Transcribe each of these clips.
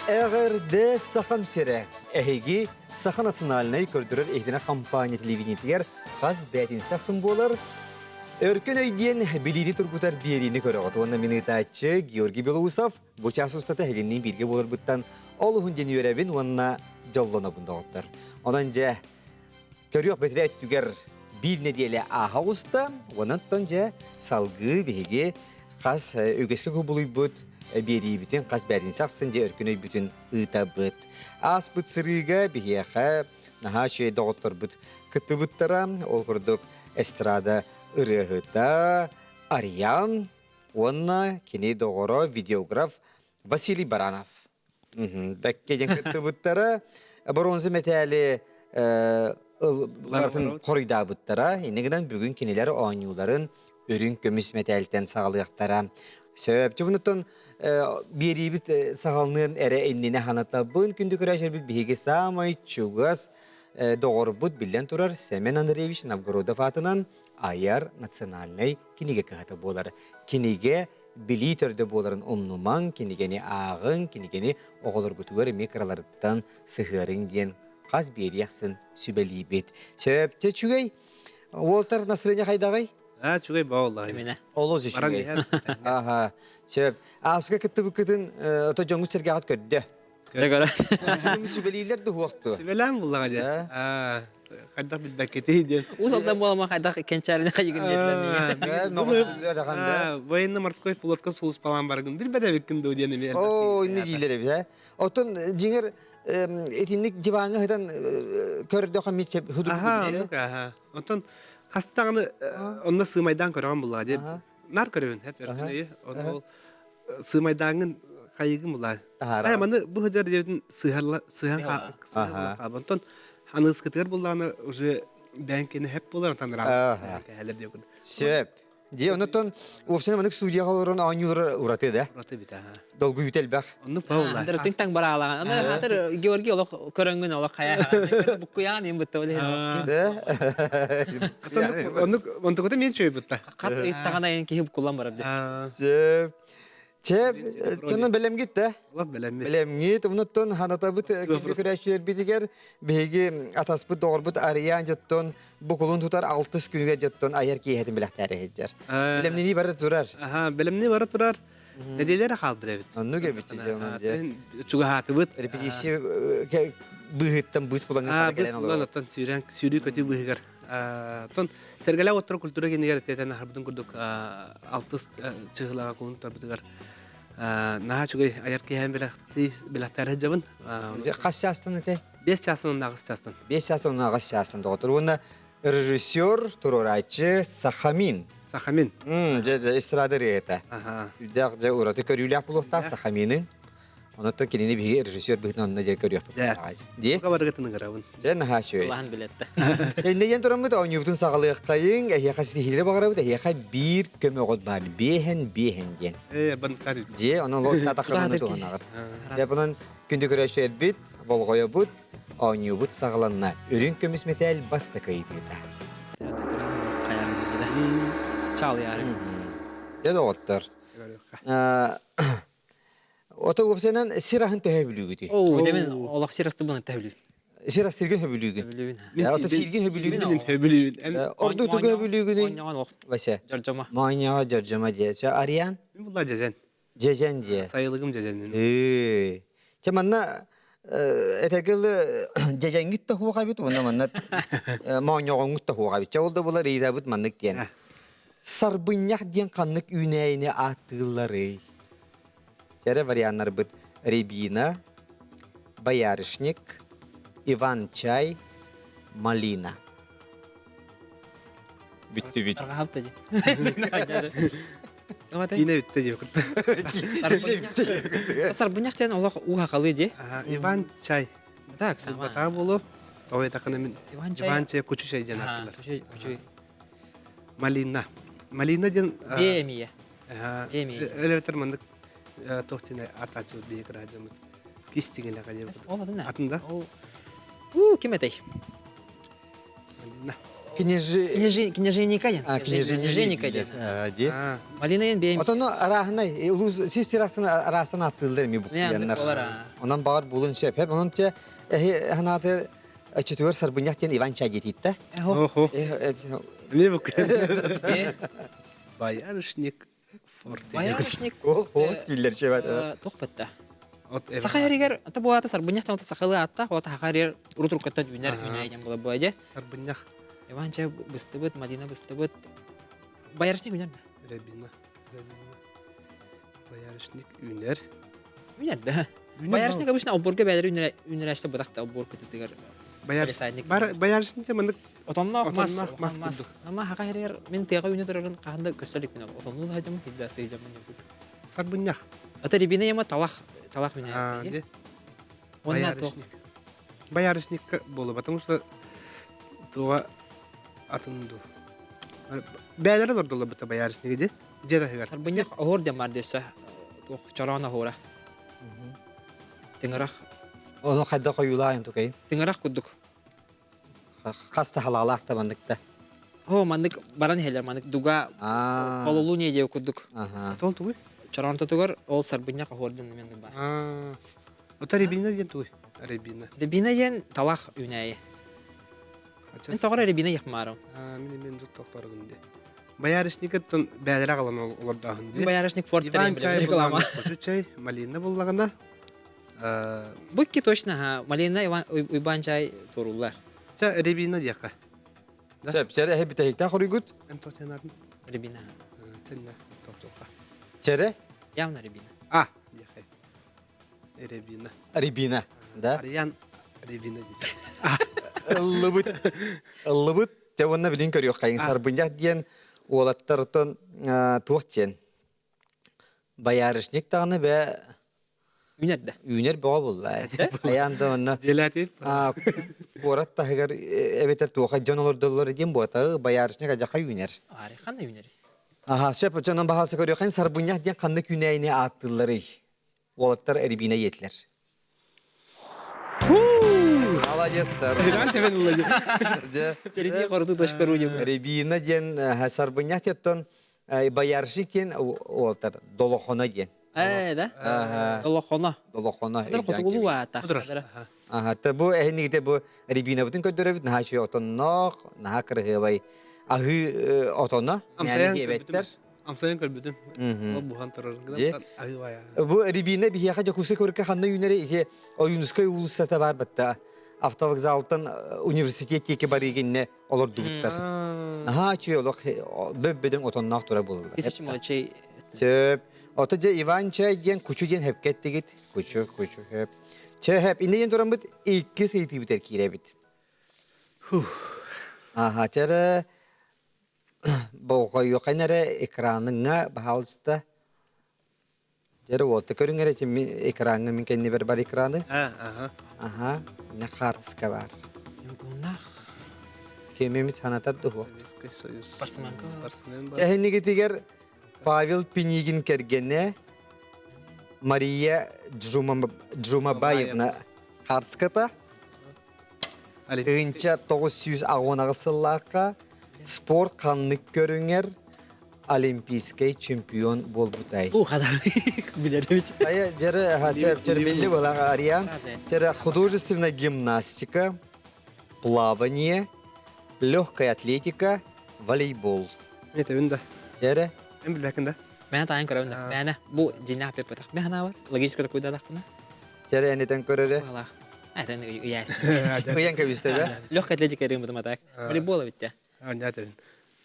Эгерде сахам сере. Эһиги Саха национальный көрдүрөр эһдине компания телевидениетигер газ бәтин сахсын болар. Өркөн өйден билири тургутар биерини көрөгөт. Онна минытачы Георгий Белоусов бу час устата хегеннин бирге болар буттан олуһун ден үрәбин онна жоллона бундагыттар. Онан же көрөк бетре түгер бир неделе аха уста, онан же салгы беге газ өгеске көбулуйбут. Бери бүтін қаз бәрін сақсын же өркін өй бүтін ұта бұт. Ас бұт сырыға бігеға наға шөй доғыттар бұт күтті бұттара. Ол күрдік эстрада ұрығыта Ариан, онна кені доғыры видеограф Василий Баранов. Бәккеден күтті бұттара. Бронзы мәтәлі қорыйда бұттара. Енегіден бүгін кенелері оңюларын өрін көміс мәтәліктен сағалықтара. Сөп, жүбінуттан берибит сағалнын әрі әннені ханаттабын күнді көрәшер біт бейге самай чугас доғыр бұд білден тұрар Семен Андреевич Новгородов атынан Аяр национальный кенеге кағаты болар. Кенеге білі түрді боларын ұмнуман, кенегені ағын, кенегені оғылыр күтігер микраларыттан сығырын ден қаз берияқсын сүбәлі бет. Сөп, чүгей, Уолтер Насырыне қайдағай? Чугай баулай. Олоз чугай. Аха. Сөп. Асыга кытты бүкетін ото жоңгут сергағат көрді. Көрі. Сүбелейлер де хуақты. Сүбелен бұллаға де. Қайдақ бітбәкеті де. Усалдан болама қайдақ кенчәріне қайығын деділер. Военно-морской флотқа сұлыс балан барғын. Бір бәді беккінді өдені мен. О, не дейлер бі. Отын жеңір етінік живаңы ғыдан көрді оқан метшеп хүдік Отын қастағыны онына сымайдан көріған бұлла деп. Нар көрігін, әп өртінейі. Оны сымайдаңын қайығын бұлла. Айманы бұл ғыдар деудің сыған қабын. Отын аныз кітігер бұлланы уже бәңкені әп болар. Сөп. Де, онытын опсен манық студияға оларын ауынюлары ұраты да? Ұраты біт, Долгы ütел бәқ. Оны пауылай. Андыр түңтәң бара алаған. Аны хатыр Георгий олық көріңгін олық қая. Бұққияған ең бұтты олы. Онты көті мен чөй бұтта. Қат иттағана ең кейіп құлан барады. Сөп. Чеп, чонын білем кет, да? Олат білем мен. Білем кет, ұныттын ханата бұт, күнді күрәшілер бітігер, бейгі атас бұт, доғыр бұт, ариян жеттін, бұқылын тұтар 6 күніге жеттін, айар кейхетін біләқтәрі хеджер. Білем нені бары тұрар? Білем не бары тұрар? Неделері қал білебіт. Онны кәбітті же, онын же. Чуға хаты бұт. Репетиция бұғыттан бұғыс бұлаңын сада кәлен олар. Бұғыттан сүйрі көті бұғығар. Сәргәлі оттыры культура кенегер тетен харбудың күрдік 6 чығылаға көңін табыдығар. Наға чүгей аяр кейхен біләқтәрі жабын. Қас частын өте? 5 частын онына ағыз частын. 5 частын онына ағыз частын доғытыр. Оны режиссер, турорайчы Сахамин. Сахамин. Эстрадыр еті. Үдәқ жа ұраты көрілік бұлықта Сахаминің. Онытын кенені бігі режиссер бұғын онына жа көрілік бұлықта. Де? Бұға барғытының ғырауын. Де наға шөй. Құлан білетті. Әндеген тұрамыд, ойны бұтын сағылық қайын, әйеқа стихилері бағарабыд, әйеқа бір көмі ғод бар. Бейхен ден. Банкар үді. Де, оның лоқ сатақырманы туған ағыд. Деп оның күнді көрәшер біт, болғойы бұд, ойны бұд сағыланна. Өрін көміс метәл басты қайдыда. Чал яры. Деді оғыттыр. Ота көпсенен сирахын тәхәбілігіді. О, демен олақ сирасты бұны тәбілі. Сирас терген хөбүлүгүн. Ота сирген хөбүлүгүн. Орду тугу хөбүлүгүн. Вася. Жаржама. Маня жаржама де. Ариан? Бұлла жезен. Жезен де. Сайылығым жезеннен. Манна этегел жезенгит та хуга бит, онда манна манягоңут та хуга бит. Олда булар ыйда бит маннык ден. Сарбыньяк ден каннык үнәйне атылары. Тере вариантлар бит Рябина, Боярышник, Иван-чай, малина. Битті бит. Арға хапты же. Кейіне бітті деп. Сарбыняқ жан олақ уға қалы же. Иван-чай. Так, сама. Бата болу. Той тақыны мен. Иван-чай. Иван-чай күчі шай жан ақтылар. Күчі. Малина. Малина жан... Бемия. Әлеветер мандық тоқтіне атачы бейкір ажымыд. Кистігілі қадебі. Ол адына? Атында. Кем әтей? Малина. Княженика ден. Княженика ден. де. Малина ен бейм. Отону арахнай, сестер арасына аттылдар ми Мен букуяннар. олар. Онан бағар булын сөп. Хеп онан те ханаты четвер сарбыньяктен Иван Чагетитта. Охо. Не бук. Боярышник форт. Баяшник. Киллер шебет. Тохпатта. Сахаригер ата буата сарбыньяктан ата сахалы атта, ота хакарер урутуркатта үнәйден була буаҗа. Сарбынях. Иванча быстыбыт, Мадина быстыбыт. Баяшник үнәр. Рябина. Боярышник үнер. Үнәр да. Баяшник обычно оборга бәдер үнәреште бутакта оборга тетигер. Боярышник мындык Отоннок мас курдук. Ама хакарер мен тега үнә торган канда көсөлик менә. Отонну хаҗам хиддасты жаман юк. Сарбынях. Ата рибина яма талах менә. Де. Онна то. Боярышник болу, потому что туга атынду. Бәләре лордулы бит боярышник де. Жерәгәр. Сарбыньяк огор да мардеса. То чарана хора. Тиңрах Onu xadda koyulayın tukayın. Тиңрах кудук. Hasta halalak tabandыкта. О, мандык баран хелер, мандык дуга кололу не дев кудук. Тол туй. Чаран тотугар ол сарбыньяк огордун мен бар. Ота рябина ден туй. Рябина. Рибина ен талах үнәйе. Мен тогара рибина якмарам. Мен зут токторгунде. Боярышниктан бәләре калган олордагын де. Баярышник форт Иван чай реклама. чай, малина буллагана. Букки точно ха. Малина Иван чай туруллар. Ча рябина дияка. Söp, çere hep bitehikten koruygut. Антотенарын. Рибина. Тенна токтока. Çere Явно рибина. Дияка. Рябина. ribina. Da. Ариян рябина дейді. Illıbıt. Çavunna bilin körüyor kayın sarbınyak diyen oğlattarıton tuğçen. Bayarışnik tağını be Үнәр дә. üner boğa bulla. Ayanda onna Желатив. Korat da heger evet tuğa can olur dolları diyen bu atağı bayarışnik acaka üner. Ари хана үнәр. Aha, şep canın bahası körüyor kayın sarbınyak diyen kanlık güneyine attıları. Oğlattar eribine yetler. Молодецтер. Переди корду точка рудик. Рябина ден сарбынyak теттон баярышник ден олтар долохона ден. Да? Долохона. Долохона. Дыр котугулу ва та. Ага, та бу эхнигите бу рябина бутун көдөрөбүт нахачы отоннок, наха кыргыбай. Ахы отонна, мәни кебеттер. Амсайын көрбүдүм. Ол бухан торорган. Агыбая. Бу рябина бияка жакусы көркө ханна юнере иже оюнускай улусата бар батта. Автовокзалтан университеттеки бар егенне олар дубуттар. Аха, чүй олар бөббөдөн отоннак тура болдулар. Тысяча молчей. Сөп. Отаja Ivan çay diyen kuçu diyen hep ketti git. Kuçu hep. Çay hep. İndi diyen duran bit iki seyti biter kire bit. Aha çare bu koyu kaynare ekranına bahalsta. Çare olta körüngere çimi ekranı min kendi bar ekranı. Aha. Ne kartska var. Югунах. Kemimiz hanatar duhu. Советский Союз. Спортсмен. Çehenni gitiger Pavel Pinigin kergene Maria Джумабаевна Харската. Önce 910 yıllığa spor kanlık görünger Olimpiskay çempiyon bolbutay. Bu kadar bilirim. Aya jere hasep jere belli bola arayan. Jere художественная гимнастика, плавание, легкая атлетика, волейбол. Ne tevinde? Jere En bilbekinde. Ben tayin körüm de. Ben bu cinnah pepetak. Ben hana var. Logis kata kuyda takna. jere eneten körere. Valla. Sen yas. Uyan kaviste de. Легкая атлетика рым bu так. Волейбол bitti. Ne tevin?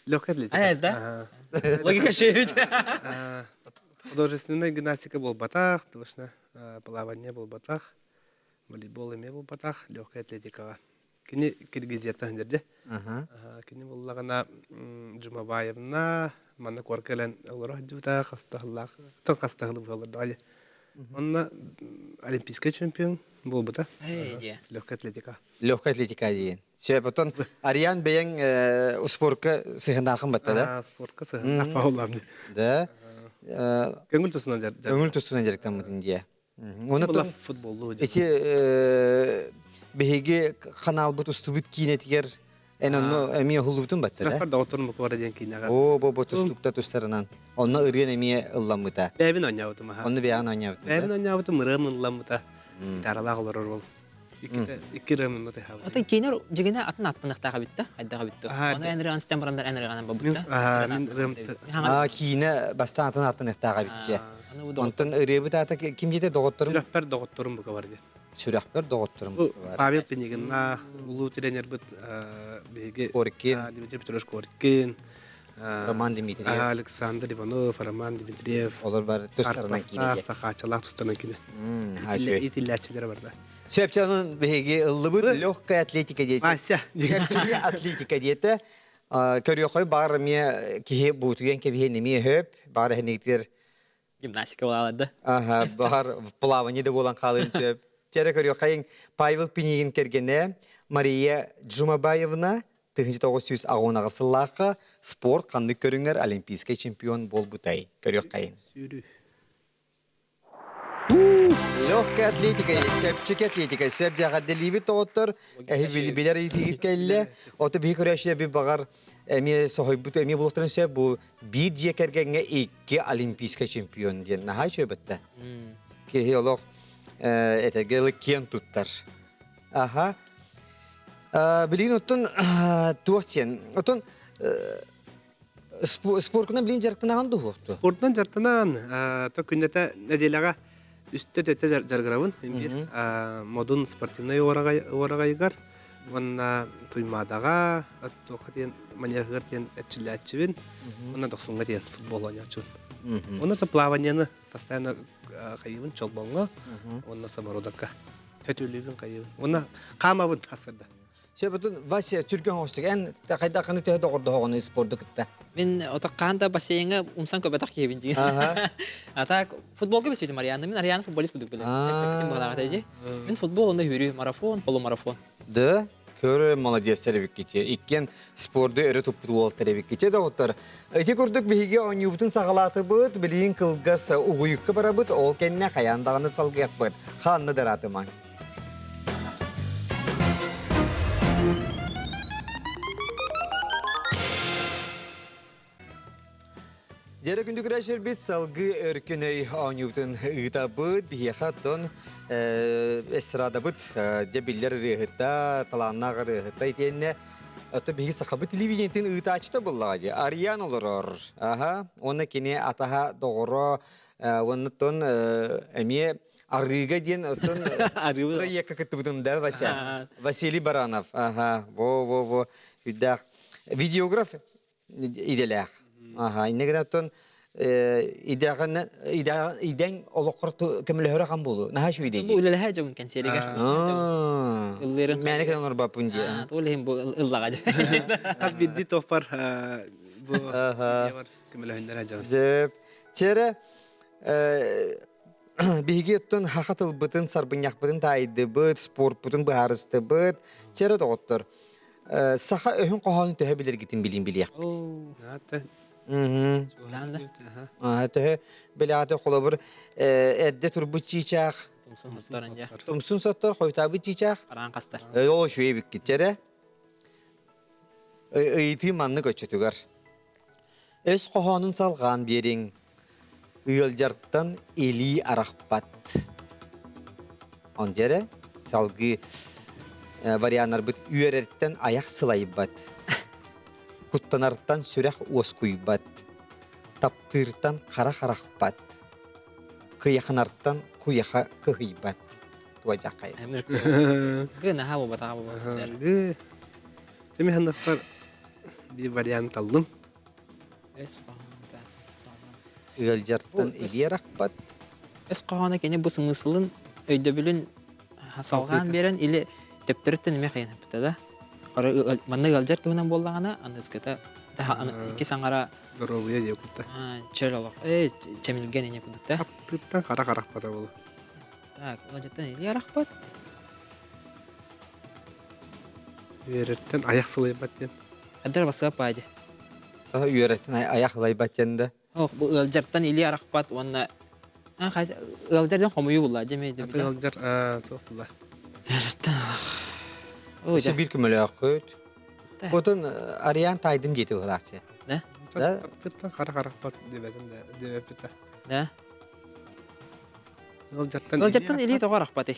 Легкая Да? Логика шевит. Художественная гимнастика был батах, точно. Плавание был батах. Волейбол име был батах. Легкая атлетика. Кини Киргизияттан жерде. Кини буллагана Жумабаевна мана коркелен олора жута хастахлах. Тон хастахлы болду али. Онна олимпийский чемпион был бата. Легкая атлетика. Lehkая atletika diyen. Şey baton arayan beyen sporka sığınakın batta da. Спортка сыграна фауламды. Da. Көңүл тусунан жер. Öngül tüstüne jerikten mıdın diye. Onu Була da футболу. iki behege kanal but ustubut kinetiger En onu emiye hulutun battı da. Sırafar doktorun bu kadar diyen kiyine. Bu tuslukta tustlarından. Onu ırıyan emiye ıllamıta. Bevin oynayavdım ha. Onu bir an oynayabıtın. Bevin oynayavdım mırığım ıllamıta. Gitaralak olur ol. İki rımın da tehavi. Ата кейнер жигене атын аттыныктага битте, айдага битте. Ага, Аны энер анстан барандар энер гана бабытта. Min rım. Kiyine bastan atın attın ehtağa bitçe. Аны бу Ondan ırıya bu ata kim jete doğutturum? Sırafar doktorun bu kadar diyen. Sürahber doğutturum. Bu Pavel Pinigin ulu trener bit bege Korkin, Dmitri Petrovich Korkin. Roman Dimitriyev. Alexander Ivanov, Roman Dmitriev. Olur var tustlarından kiyine. Sahaçalar tustanın kine. Ha şey. İtillerçiler var da. Söpçanın bihegi ıllıbıt lehka atletika diye. Asya. Söpçanın atletika diyete. Körüyor koy bağır miye kihi butuyen kebihe nemiye höp. Bağır henektir. гимнастика болалады. Aha, bağır плавание da olan kalın söp. Çere körüyor kayın Pavel Pinigin kergene Maria Джумабаевна 1990 spor kanlı körünger olimpiska çempion bol butay. Körüyor kayın. Yürü. Легкая атлетика, чепчик атлетика, сөп жағады либи тоғыттыр, білер етігіт кәлі, оты бей көрәші бей бағар, әме соғайбыт, әме бұлықтырын сөп, бұл бір жекергенге екі олимпийска чемпион ден, наға шөбітті. Кехе олық, әтергелі кен тұттар. Аха. Білейін оттын туақтен, оттын споркына білейін жарықтынаған дұғықты. Спорттан жартынан, то күндеті неделяға үсті төтті жарғырауын, модун спортивный орағайығар, онна туймадаға, тоқа дейін манерғыр дейін әтчілі әтчівін, онна тоқсуңға дейін футбол ойнатшын. Онна то плаванияны постоянно қайыбын чолбонға, онна самародаққа көтөлігін қайыбын. Онна қамавын қасырда. Сөбітін Вася Түркен хоштық, ән қайдақыны төхеді оғырды хоғыны спорды күтті. Мен отаккаанда бассейнге умсан көбөтак кебин жиген. Ата футболга бес бит Марианна, мен Ариана футболист күдүк белем. Мен футбол онда хүрү, марафон, полумарафон. Да, көрі молодец тәребік кете. Ikкен спорды өрі футбол тәребік кете да оттар. Эти күрдік бігі ойнюбытын сағалаты бұд, білейін қылғас ұғыйыққа бара бұд, ол кәнне қаяндағыны салғық бұд. Қанны даратыман. Жәрі күнді күрәшер бет салғы өркінөй ауынюбытын ұйыта бұд, біге қаттон эстрада бұд, дебілер рығытта, таланнағы рығытта етенне, өті біге сақабы телевидениятын ұйыта ачыта бұллағы. Ариян олырыр. Оны кене атаға доғыры, онытын әме арыға ден өтін проекқа күтті бұдын да, Василий Баранов. Во. Видеограф иделәқ. Иннегенә тон идән олоққыр көмілі қан болу. Наға шу идеге? Бу үлеләһә жомын кен серегер. Мәне кен олар бапын де. Олеһим бу ыллага. Қаз бидді тоқпар бұ көмілі хүндер әжауын. Зөп. Чәрі биге тон хақатыл бұтын, сарбыняқ бұтын тайды бұт, спорт бұтын бұхарысты бұт. Чәрі доғыттыр. Сақа өйін қоғанын төе білер кетін білін білек. Төе білі аты қолы бір әдді тұрбыт чичақ. Тұмсын соттар, қойтабы чичақ. Қаран қастар. Ол шуе бік кетчері. Үйті манны көтчетігер. Өз қоғанын салған берің. Үйілжарттан елі арақпат. Он жері салғы варианар бұд үйерерттен аяқ сылай бат. Құттанарттан сүрәқ оскуй бат. Таптырттан қара-қарақ бат. Қияқынарттан құяқа күхей бат. Туа жақай. Гына хабу бата хабу. Теме хандақпар bir variant aldım. Үйілжарттан елі арақпат. Эс қағаны кене бұл смыслын өйді білін салған берін или төптіріттен үме қайын әпті да. Манны ғалжар күйінен болдағана, андызкета iki саңара Здоровые деп күтті. чөл олық. Чәмілген ене күдікті. Аптыттан қара-қарақ бата болу. Так, ғалжаттан елі арақпат. Үйереттен аяқ сылай бат ден. Әдір басыға пайды. Үйереттен аяқ сылай бат денді. Бұл ғалжаттан елі арақпат, онына ғалжардан қомойы бұлла, демейді. Ғалжар, тоқ бұлла. Үйереттен Осы бір күмілі ақ көйт. Потон Ариан тайдым дети ылакчы. Да? Да. Таптыртан кара-каракпат дебедим да дебепите. Да. Ылжаттан Ылжаттан или тоғар ақпаты.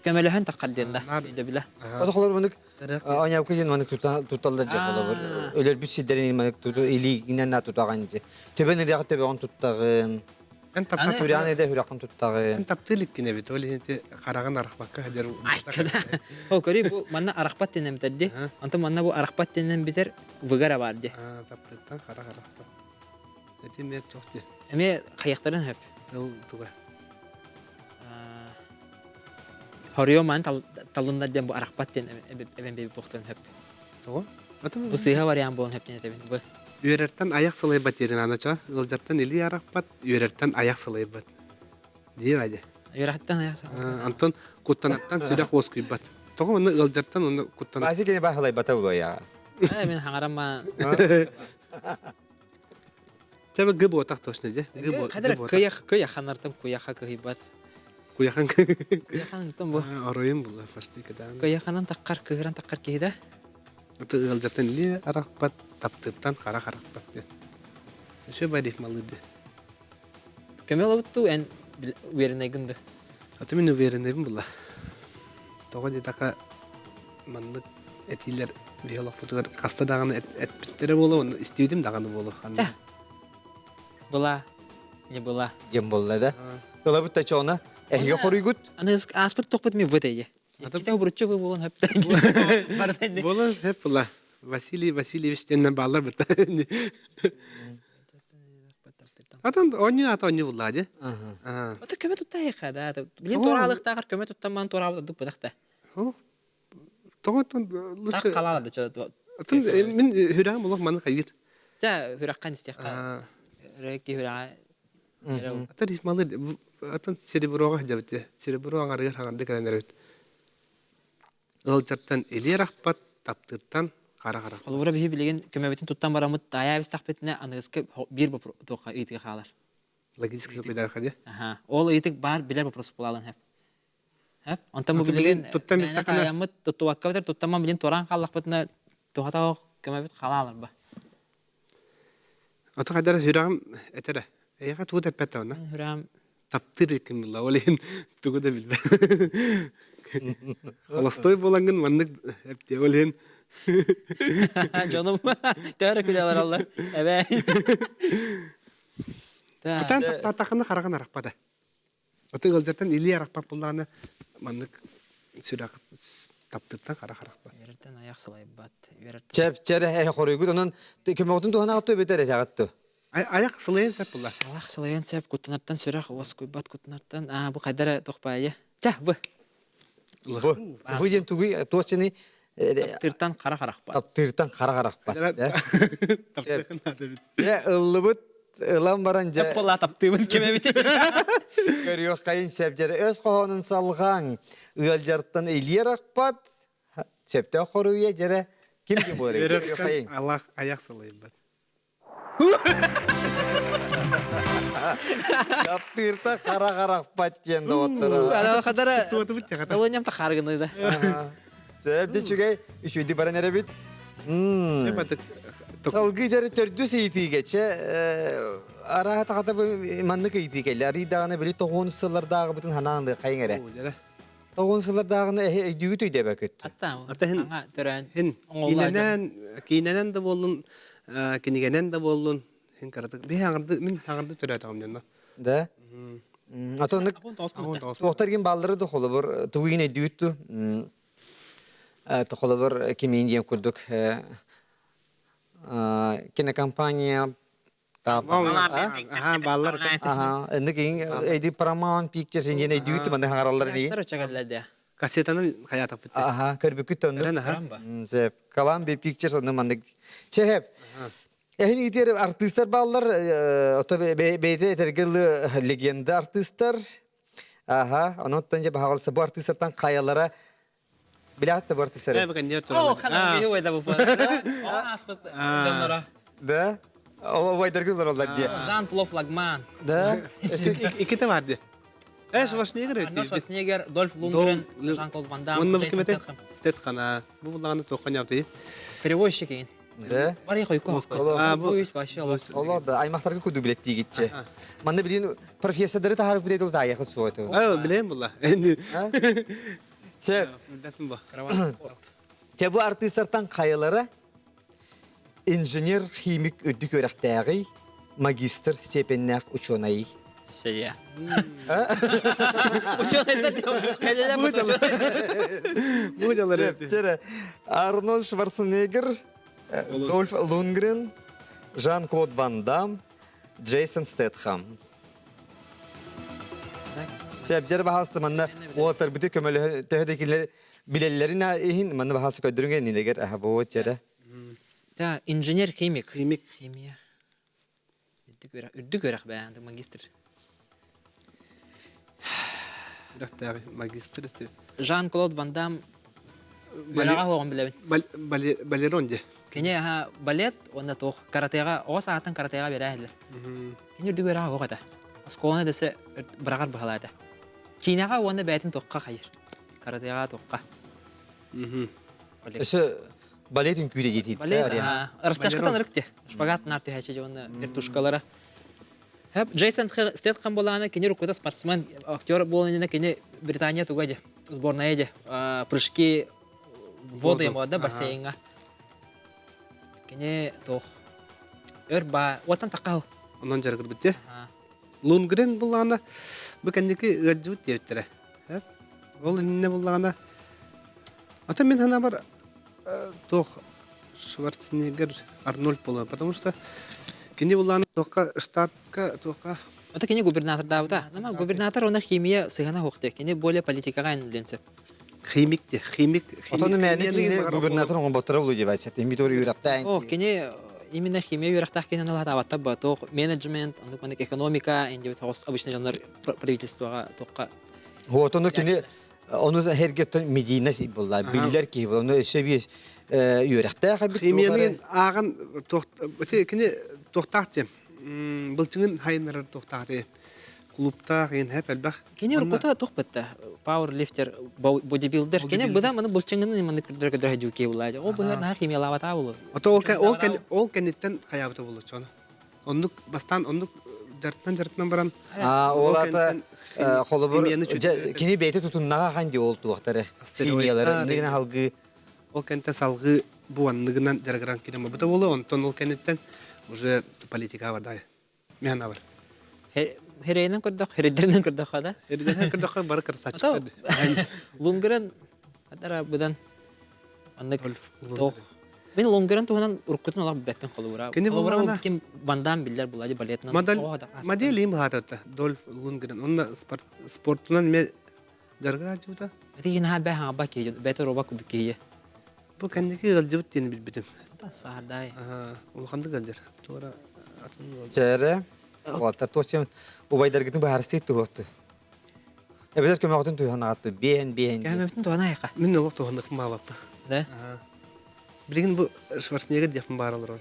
Көмелөһөн таққарден да. Үйді білі. Отохолор мынык аняп кыйын мынык туталда жак болобур. Өлөр бит сидерин мынык туту илигинен на тутаганчы. Төбен ряга төбөгөн туттагын. Эн таптан Түрян эде хүракын туттагын. эн таптылык кине бит ол инте караган арахбакка хадер. Ай, када. О, көри бу манна арақпат тенен бітәдді. Антон манна бу арақпат тенен бітер вғара барды. Таптыртан кара-каракпат. Эти мет чокти. Эме қаяқтарын хөп. Ыл туга. Хорио ман талында дем бу арақпат тен эбен бебе бұқтын хөп. Того? Атым Бу сыйға вариант болын хөп тен бу. үйрәрттен аяқ сылай бат ерін анача. Ылжаттан или арахпат, үйрәрттен аяқ сылай бат. Дие бәде. Юрахаттан аяқса. Антон куттанаттан сүрәк ос күйбат. Того оны ылжаттан оны куттанат. Баси кене бахалай бата було я. Мен хаңарама. Тебе гыбы отақ точно де. Қадыр көй ханартан куяха кыйбат. Куяхан Куяхан тон бу. аройым бұл фашты кедан. Куяханан таққар кыгыран таққар кейді. Аты ылжаттан или арахпат, таптыртан кара-каракпат де. Еще бариф малыды. Көмел отту эн уверенай гынды. Аты мен уверенебім бұла. Тоғы де тақа мандық этилер биолог путугар қаста дағаны әтпіттері болу, оны істеудім дағаны болу. Ча. Була. Не була. Ем болла да. Тола бутта чона. Эхге хорыгут. Аны аспыт тоқпыт ми вытайы. Китә бурычы бу болон хөп. Барды. Болу хеп бұла. Василий Васильевич теннен балар бұта. Атын оны бұла де. Ата көмө туттай хада. Билин торалыктагы көмө туттаман торалы дуп бадакта. Тоғы Так калады чо. Атын мен хүрәң болу маны қайыр. Та хүраккан истеқа. Рәки хүра. Атын рифмалы атын сереброға жабыты. Сереброға арығыр хағанды кәләнер өт. Ылжаттан елер ақпат, таптыртан қара-қара. Ол бура бихи билеген көмөбетин туттан барамыт ая бис тахпетне аныгыскы бир бу тока итиге халар. Логический пойдар хаде. Аха. Ол итик бар билер вопрос булалан хеп. Хеп. Антан бу билеген туттан бис тахана. Аямыт туттуакка бетер туттаман билен торан халлакпетне тухата көмөбет халалар ба. Ата қайдар хүрәғым әтәрі. Эйға туғы тәппәтті оны. Хүрам Таптыр екім бұла. Олейін туғы да білбә. Холостой болаңын мандық әпте олейін. Canım. Tövbe külüyorlar Allah. Evet. Atan taqını qarağın araqpada. Ota ıljartan ili araqpap bulağını mandıq süraq таптыртан кара-каракпа. Верден аяк сылай бат. Чеп чере хорыгут онон көмөктүн тугана атты бетер этагатты. Аяк сылайын сәп була. Аяк сылайын сәп кутнаттан сүрәк ос куйбат кутнаттан. Бу кайдара тохпая. Ча, бу. Бу ден тугуй точно таптыртан кара-каракпа. Таптыртан кара-каракпа. Таптыртан ады бит. Ыллыбыт ылам баранжа. Тапла таптыбын кеме бит. Көрүк кайын сәбҗәре өз кохонун салган ылжарттан элер акпат. Сәптә хоруя җере ким булыр? Көрүк кайын. Аллах аяк сылайын бат. Таптырта кара-каракпа дигән доктор. Ана кадара. Туты бит чагата. Олоням та харгыны да. Сәбҗә чүгәй ишүди баран әре бит. Шепатык. Салгы дәре төрдү сейтигече ара тагата манны кейтигеләр ридагына били 90-сыллардагы бутун хананды кайыңере. 90-сыллардагыны өйдүгү төйдө бәкет. Ата хин төрән. Хин киненен да болдун, кинигенен да болдун. Хин карадык. Би хаңырды, мен хаңырды төрә тагым Да. Атонык тохтаргин баллары да холобор тугин өйдүттү. Холобор кимин дем курдук. Кинокомпания баллар. Нигин эди Paramount Pictures инжене дүйт мында хаңараллар ни. Кассетаны хаятап бит. Көрбүкүт тонду. Зеп Columbia Pictures аны мында. Чехеп. Эхни итер артисттер баллар ото бейте тергел легенда артисттер. Анаттан же багалса бу артисттардан каялара Билетті бар тесері. О, қана бейі ойда бұпы. О, аспыт жанлара. Да? О, ойдаргыздар олар де. Жан-Клод Лагман. Да? Икеті барды. Шварценеггер өтті. Арнольд Шварценеггер, Дольф Лундгрен, Жан-Клод Ван Дам, Онны Джейсон бікеметі Стэтхэм. Стэтхана. Бұл бұлағаны тоққан япты. Перевозчик ең. Да. Бар ей қойко. Ол- Өз башы алып. Олар да аймақтарға көду білетті кетче. Манна білген профессордары тағарып біледі ол да аяқы суайты. Білем бұла. Енді. Сеп, Білдәтім ба. Караван спорт. те bu артисттардан қайылары инженер химик өдді көріқтәғі магистр степеннәқ ученый. Сея. Ученый кәлелер Бұл жалар Сеп, әпті. тере Арнольд Шварценеггер, Дольф Лунгрен, Жан-Клод Ван Дам, Джейсон Стэтхэм. Сеп, жер бағасты манна уатар біті көмөлі төхедекілер билелерін ehин манна бағасы көйдірінген нелегер әхі бұл жере. Да, инженер химик. Химик. Химия. Үрді көрек бәянды магистр. Бірақтағы магистр істе. Жан-Клод Ван Дам балаға хоғын білебін. Балерон де. Кене балет, онда тоқ каратеға, оға сағаттан каратеға бере әлдер. Кене үрді көрек хоқ әді. Сколаны десе бірағар бұғалады. Кейнаға онда бәйтін тоққа қайыр. Каратеға тоққа. Ісі балетін күйде жетейді. Балет, ырысташқытан ырықты. Шпагат нарты хәче оны вертушкалары. Джейсон Стэтхэм боланы, кене рукода спортсмен, актер боланына кене Британия тугады. Сборная де. Прыжки в воду ему, да, бассейнға. Кене тоқ. Өр ба, отан тақал. Онан жарғыр бітте. Лунгрен болағына бұл кәндекі ғаджуыт деуттірі. Ол үніне болағына. Ата мен хана бар тоқ Шварценеггер Арнольд болған. Потому что кенде болағына тоққа штатқа тоққа. Это кене губернатор давда. Нама губернатор оны химия сыгана хоқты. Кене более политикаға айнуленсіп. Химик де, химик. Отаны мәні кейіне губернатор оңын боттыра ұлы деп айсет. Ембитори үйрақтайын. О, кене именно химия үйрақтақ кене налады аватта ба. Тоқ менеджмент, экономика, енді бет хоғыз обычно жанлар правительствоға тоққа. Отаны кейіне оны хергеттен Медина болды. Білілер кейі оны өсе бір үйрақтайға біт. Химияның ағын тоқтақ дем. Бұлтыңын хайынлары тоқтақ де. Клубта кейін әп әлбақ. Кене рукота тоқ бітті. Пауэрлифтер, бодибилдер. Кене бұда мұны бұлчыңын мұны күрдірі жүке болады. О, бұлар наға химиялавата болу. Ол кәнеттен қаябыты болу чоны. Ондық бастан, ондық жартынан баран. Ол ата қолы бір кене бейті тұтыннаға қанде ол туақтары. Химиялары, негіне халғы. Ол кәнеттен салғы буанлығынан жарғыран керема. Бұда болу, онтон ол кәнеттен уже политика бар. Механа бар. Херейнен көрдіқ, херейдерінен көрдіқ қада? Херейдерінен көрдіқ бары кірсат шықтады. Лунгрен, адара бұдан, андық тоқ. Мен Лунгрен туғынан ұрқытын олақ бәппен қолы бұра. Кені болғана? Кем бандам білдер бұлады балетінен. Модель им ғатыты, Дольф Лунгрен. Онда спортынан мен жарғыра жуыта. Әтеген ха бәй хаңа ба кейі, бәйті роба күдік кейі. Бұл кәндекі ғалжуыт дені білбітім. Сағардай. Улқанды ғалжар. Жәрі, олар тоқчен ұбайдаргетін бұхарсы етті ғоқты. Әбелер көмеғытын тұйған ағатты, бейін. Кәмептің туғана айқа. Мен олық туғандықпын бағалаппы. Да? Білген бұл Шварценеггер депін баралар он.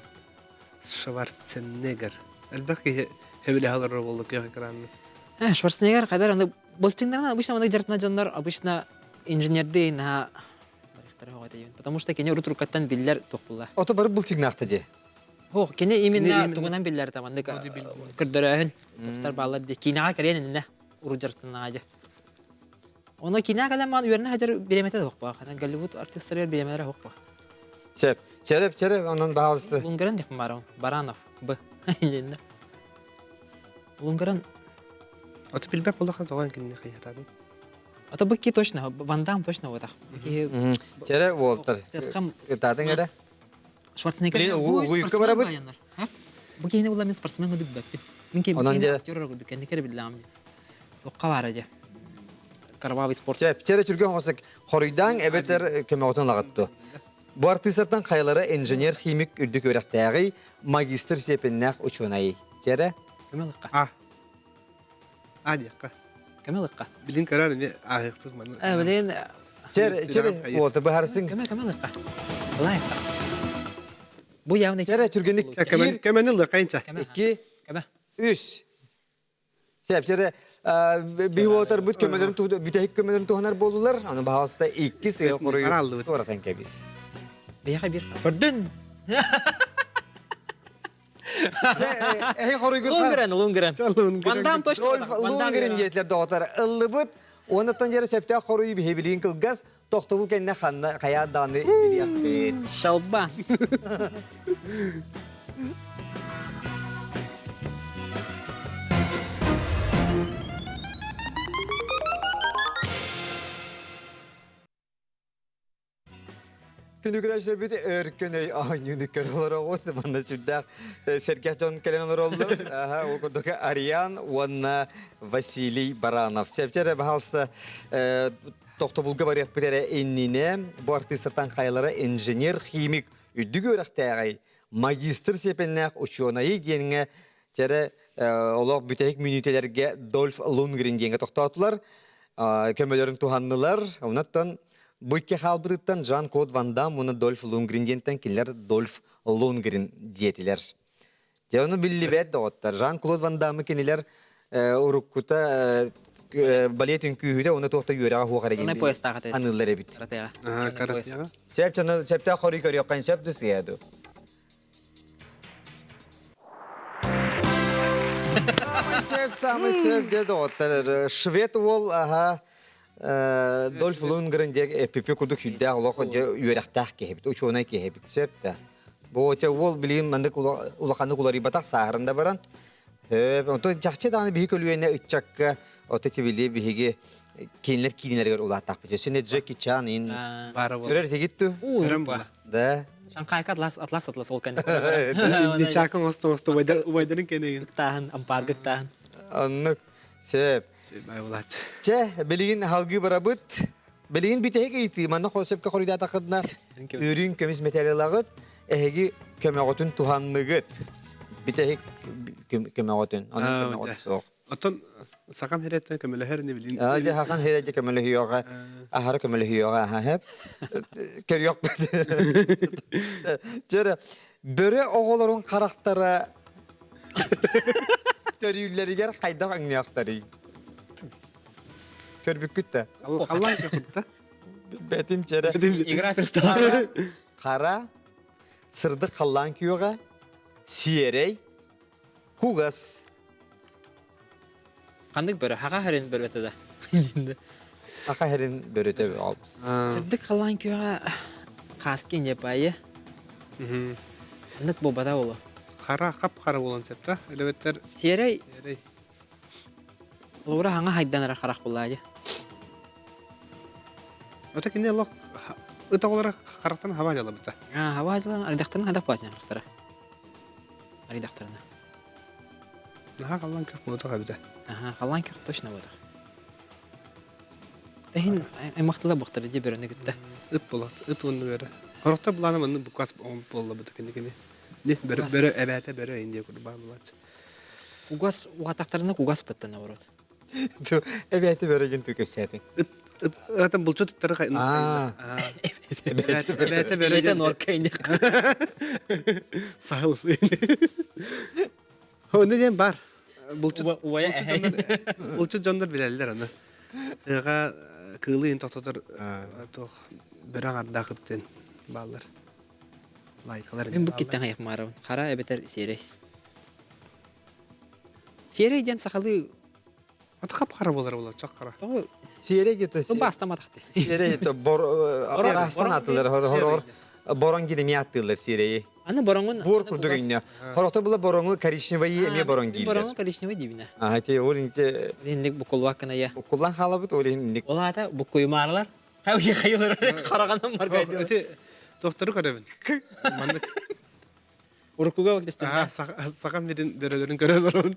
Шварценеггер. Әлбәқ ке хәбілі халар болды көй экранны. Шварценеггер қайдар, бұлтыңдарынан обычно мұндай жартына жанлар, обычно инженерді на потому что кене рукаттан биллер тоқпылла. Ота бары бұл тигнақты де. О, кене именно туғынан биллер таманды күрдірәхін. Тоқтар балар де. Кинаға кәрен ініне ұру жартына ажы. Оны кинаға кәлем маған үйеріне хәжір береметеді оқпа. Голливуд артисттары береметері оқпа. Сеп, череп, онын бағалысты. Лунгрен депін барым. Баранов. Б. Лунгрен. Оты білбәп болақын тоған кеніне қиятадың. Это быки точно, Ван Дам точно вот так. Чере Уолтер. Кытатын әрі? Шварценеггер. Уйыққа бара бір? Быки не была мен спортсмен өдік бәппен. Мен кейін быки актер өдік, кәнді кәрі білдім. Тоққа бар әде. Карвавый спорт. Сеп, чере түрген қосық қорыйдан әбеттер көмеғытын лағытты. Бұл артисттардан қайлары инженер химик үрдік өріқтәғі магистр сепіннәқ ученайы. Чере? Көмелыққа. Адияққа. Көмелыққа. Білін көрәрі мен ағиқпыз маны. Білін... Чере, Уолтер, бұл харыстың? Көмелыққа. Бұлайыққа. Бұл яуны... Чере, түргенік Көменілді қайынша. 2, 3. Сеп, чере, bir Уолтер бұт көмелерін тұхынар болулар, аны бағалыста 2 сыйы құрыйы туаратан кәбіз. Бияга бир. Көрдүн. Хоройгул Лунгрен. Вандам точно. Дольф Лунгрен диетлер доғытар. Ыллыбыт, онаттан жері сөпті хорой бихебілейін кылгас, тоқтығыл кәнне қанна қая даны білияқ бейт. Шалба. Күнігірі сөбіті өркін өй аңыны көрілер оғыз. Манна сүрдәқ Сергех Джон кәлен олар олды. Ол күрдікі Ариан, онна Василий Баранов. Сәптері бағалсы тоқты бұлғы барық бітері енніне, бұл артистыртан қайлары инженер, химик, үдді көріқтәғай, магистр сепеннәқ ученый деніңе жәрі олақ бүтәйік минутелерге Дольф Лунгрен денге тоқтатылар. Көмелерін туғаннылар. Онаттан Бұйке қалбырыттан Жан-Клод Ван Дам, мұны Дольф Лунгрендентен келер Дольф Лунгрен диетілер. Оны білі бәт дауыттар. Жан-Клод Ван Дамы кенелер ұрыққыта балетін күйіде, оны тоқта үйереға хуғара Оны поезд тағат анылар әбіт. Каратяга. Сәпті қоры көрі оққан сәп дүсі әді. Самый сәп деді оттар. Швед ол, Дольф Лунгрен де эпипе кудук хүддә олоқ үйрәқтәқ кехебит, учуына кехебит сөпті. Бұл өте ол білейін мәндік улақаны құлары батақ сағырында баран. Онты жақчы дағаны бігі көлуіне үтчаққа оты кебілі бігі кейінлер кейінлерге ұлақтақ бітер. Сен Джеки Чан ин көрер тегітті? Өрім ба. Да. Шанхайка атлас ол кәнді. Инде чакын осты уайдарын кенеген. Гықтағын, ампар гықтағын. Аннық сөп. Байвулач. Че, білігін халғы барабыт. Білігін бітеге еті. Манна қосыпқа қорыда тақыдына үрін көмес материалағыт. Әхеге көмеғотын туғанлығыт. Бітеге көмеғотын. Оның көмеғоты соқ. Отон сақам хереттен көмелі білін. Аде хақан хереде көмелі хүйоға. Ахары көмелі хүйоға. Көріоқ бәді. Жері, бөрі оғыларын қарақтары төрүйлерігер қайдақ аңнияқтары. Көрбік күтті. Қаллан көкітті. Бәтім жері. Игра перстала. Қара, сырды қаллан күйоға, сиерей, куғас. Қандық бөрі, хаға хәрін бөрі өтеді. Ақа хәрін бөріті албыз. Сырдық қалан күйоға қаскен деп айы. Қандық бобада олы. Қара, қап-қара болан септі. Әлеуеттер... Сиерей, олура хаңа хайданара қарақ болады. Ота кенде лох ыта олара қарақтан хава жала бұта. Хава ажылан аридақтарын қадақ базын қарақтары. Аридақтарына. Наха қаллан көк мұны таға біта. Қалан көк точно болады. Тәхін аймақтыла бұқтары де біріні күтті. Ыт болады, ыт онды бәрі. Хорықта бұланы мұны бұқас болды бұта кенде. Не, бәрі әбәті бәрі әйінде көрді бар болады. Угас, уғатақтарына угас бұттына бұрады. Әбәті бөреген түкірсәдің. Атам бұлчы тұттары қайын. Әбәті бәрі Өйтен орқа енді. Сағыл. Оны ден бар. Бұлчы жондар біләлілер аны. Тұға кылы ең тоқтатыр бір аңарда қыттен балылар. Лайкалар. Мен бұл кеттен қаяқ марауын. Қара әбетер серей. Серей ден сақалы... Аты қап-қара болар болады, чақ қара. Сиерей еті... Бұл баста матақты. Сиерей еті арастан атылар. Борон гидеме аттылар сиерей. Аны боронғын... Бор күрдігіне. Хорақта бұла боронғы коричневайы әме борон дейілер. Боронғы коричневай дейбіне. Те, ол инте... Ендік бұл қолуақына я. Оқылан қала бұд, ол инте... Ол ата бұл көймарылар. Қауге қайылар қарағанын бар қайды. Өте доқтары көребін. Уркуга вактестен. Сақам берелерін көрелер он.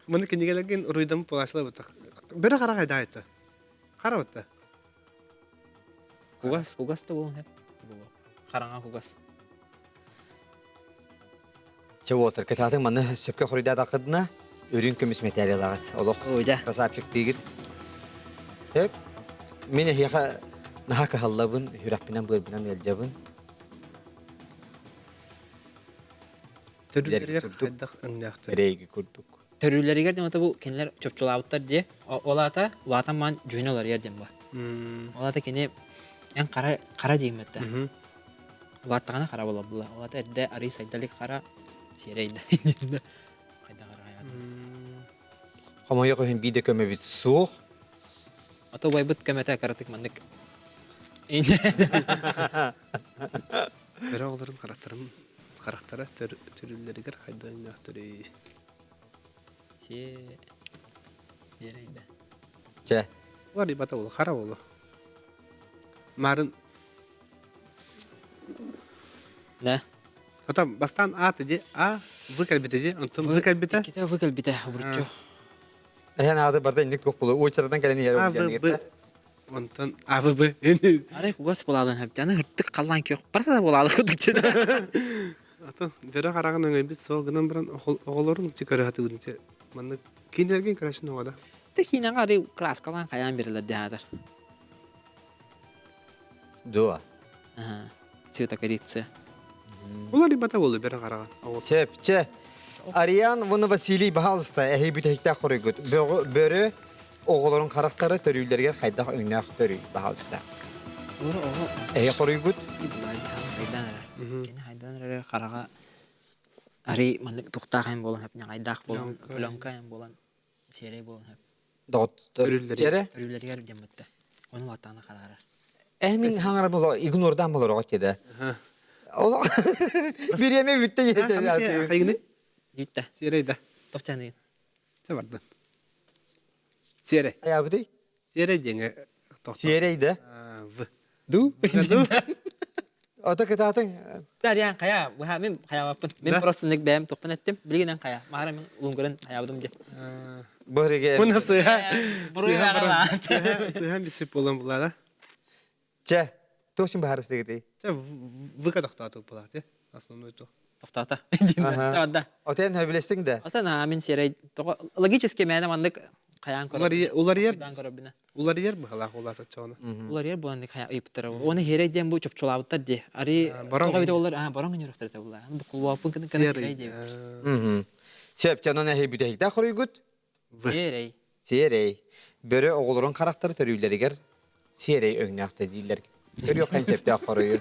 Мұны кенегелерген ұруйдамы болашылы бұттық. Бірі қара қайда айтты. Қара бұтты. Кугас та болын хеп. Қараңа кугас. Че отыр, кітатың маны сөпке құрыда дақыдына өрін көміс материалағыд. Олық Ойда. расапчық дейгід. Хеп, мен әйеға наға кахаллабын, хүрақпінен бөрбінен әлжабын. Түрілерер қайдақ үңдіяқтыр. Рейгі күрдік. Төрүлерігер дем ата бұл кенелер чөпчолауыттар де. Олата ман жүйнолар ерден ба. Олата кене ән қара дейім әтті. Улаттагана кара болобула. Улата эрде ари сайдалик кара сирейде. Кайда кара аян. Хамая көһүн биде көмө бит суох. Ото байбыт кемете каратык мандык. Бері оларын қарақтары түрілерігер қайдан түрі. Сирейде. Че. Олар ибата олы, қара олы. Марын. Да. Отам бастан аты де, вы кәлбеті де, онтым вы кәлбеті. Ките вы калбите бурчу. Аян ады барда инник көк болу. Очардан келени яра АВБ. Онтан АВБ. Ари кугас буладын хеп. Жаны хырттык калган кök. Барда булады кудукчу. Атын бері қараған өңей біз сол гынан бірін оғыларын чекері хаты өдінсе. Манны кейінерген крашын оғада. Техинага ари краскалан каян берилер дехатыр. Дуа. Ага. Цвета корицы. Олар ибата олы бері қараған. Чеп, че. Ариан вуну Василий Бахалста эхи бүтехте хорыгыт. Бөрө оголорун карактары төрүлдерге хайдак өңнак төрү Бахалста. Ора ого. Эхи хорыгыт. Кene haydan карага ари мандык туктаган болон хеп айдак болон пленкаен болон серей болон хеп. Дот Төрүлдер. Чере. Төрүлөргө жемметте. Onu atana karara. Эмин хаңара боло игнордан болор отеде. Ола. Биреме бүтте ете. Қайгыны? Jutта. Серейді. Тоқтаны. Се барды. Серей. Аябыды. Серей деңе. Серейде. В. Ду? Ду? Ota kıtatın. Tariyan kaya, bu ha men kaya yapın. Men просто ник бәм тукпан еттим. Билгенен кая. Мара мен улунгырын каябдым же. Бörege. Bu nasıl ya? Буруя. Сыйхан bir süp olan bulara. Че. Toşun baharısı gidi. Vıka doktatı bular ya. Aslında oydu. Тоқтата. Ага. Тавда. Oten höbülestin de. Астана мен серей логически мәне мандык каян көрөп. Ular yer. Каян көрөп бине. Ular yer bu hala ular çoğunu. Улар ер булан кая ыйыптыр. Оны херейден бу чопчулабыттар ди. Ари тога бит олар барон гөнөрөктөр дә булар. Бу кулвапын кene серей ди. Çep canına ehi bütehte horıgıt. Серей. Serey. Börü oğulurun karakteri törüyleriger. Serey ögnakta değiller. Görüyor konsepte horıgı.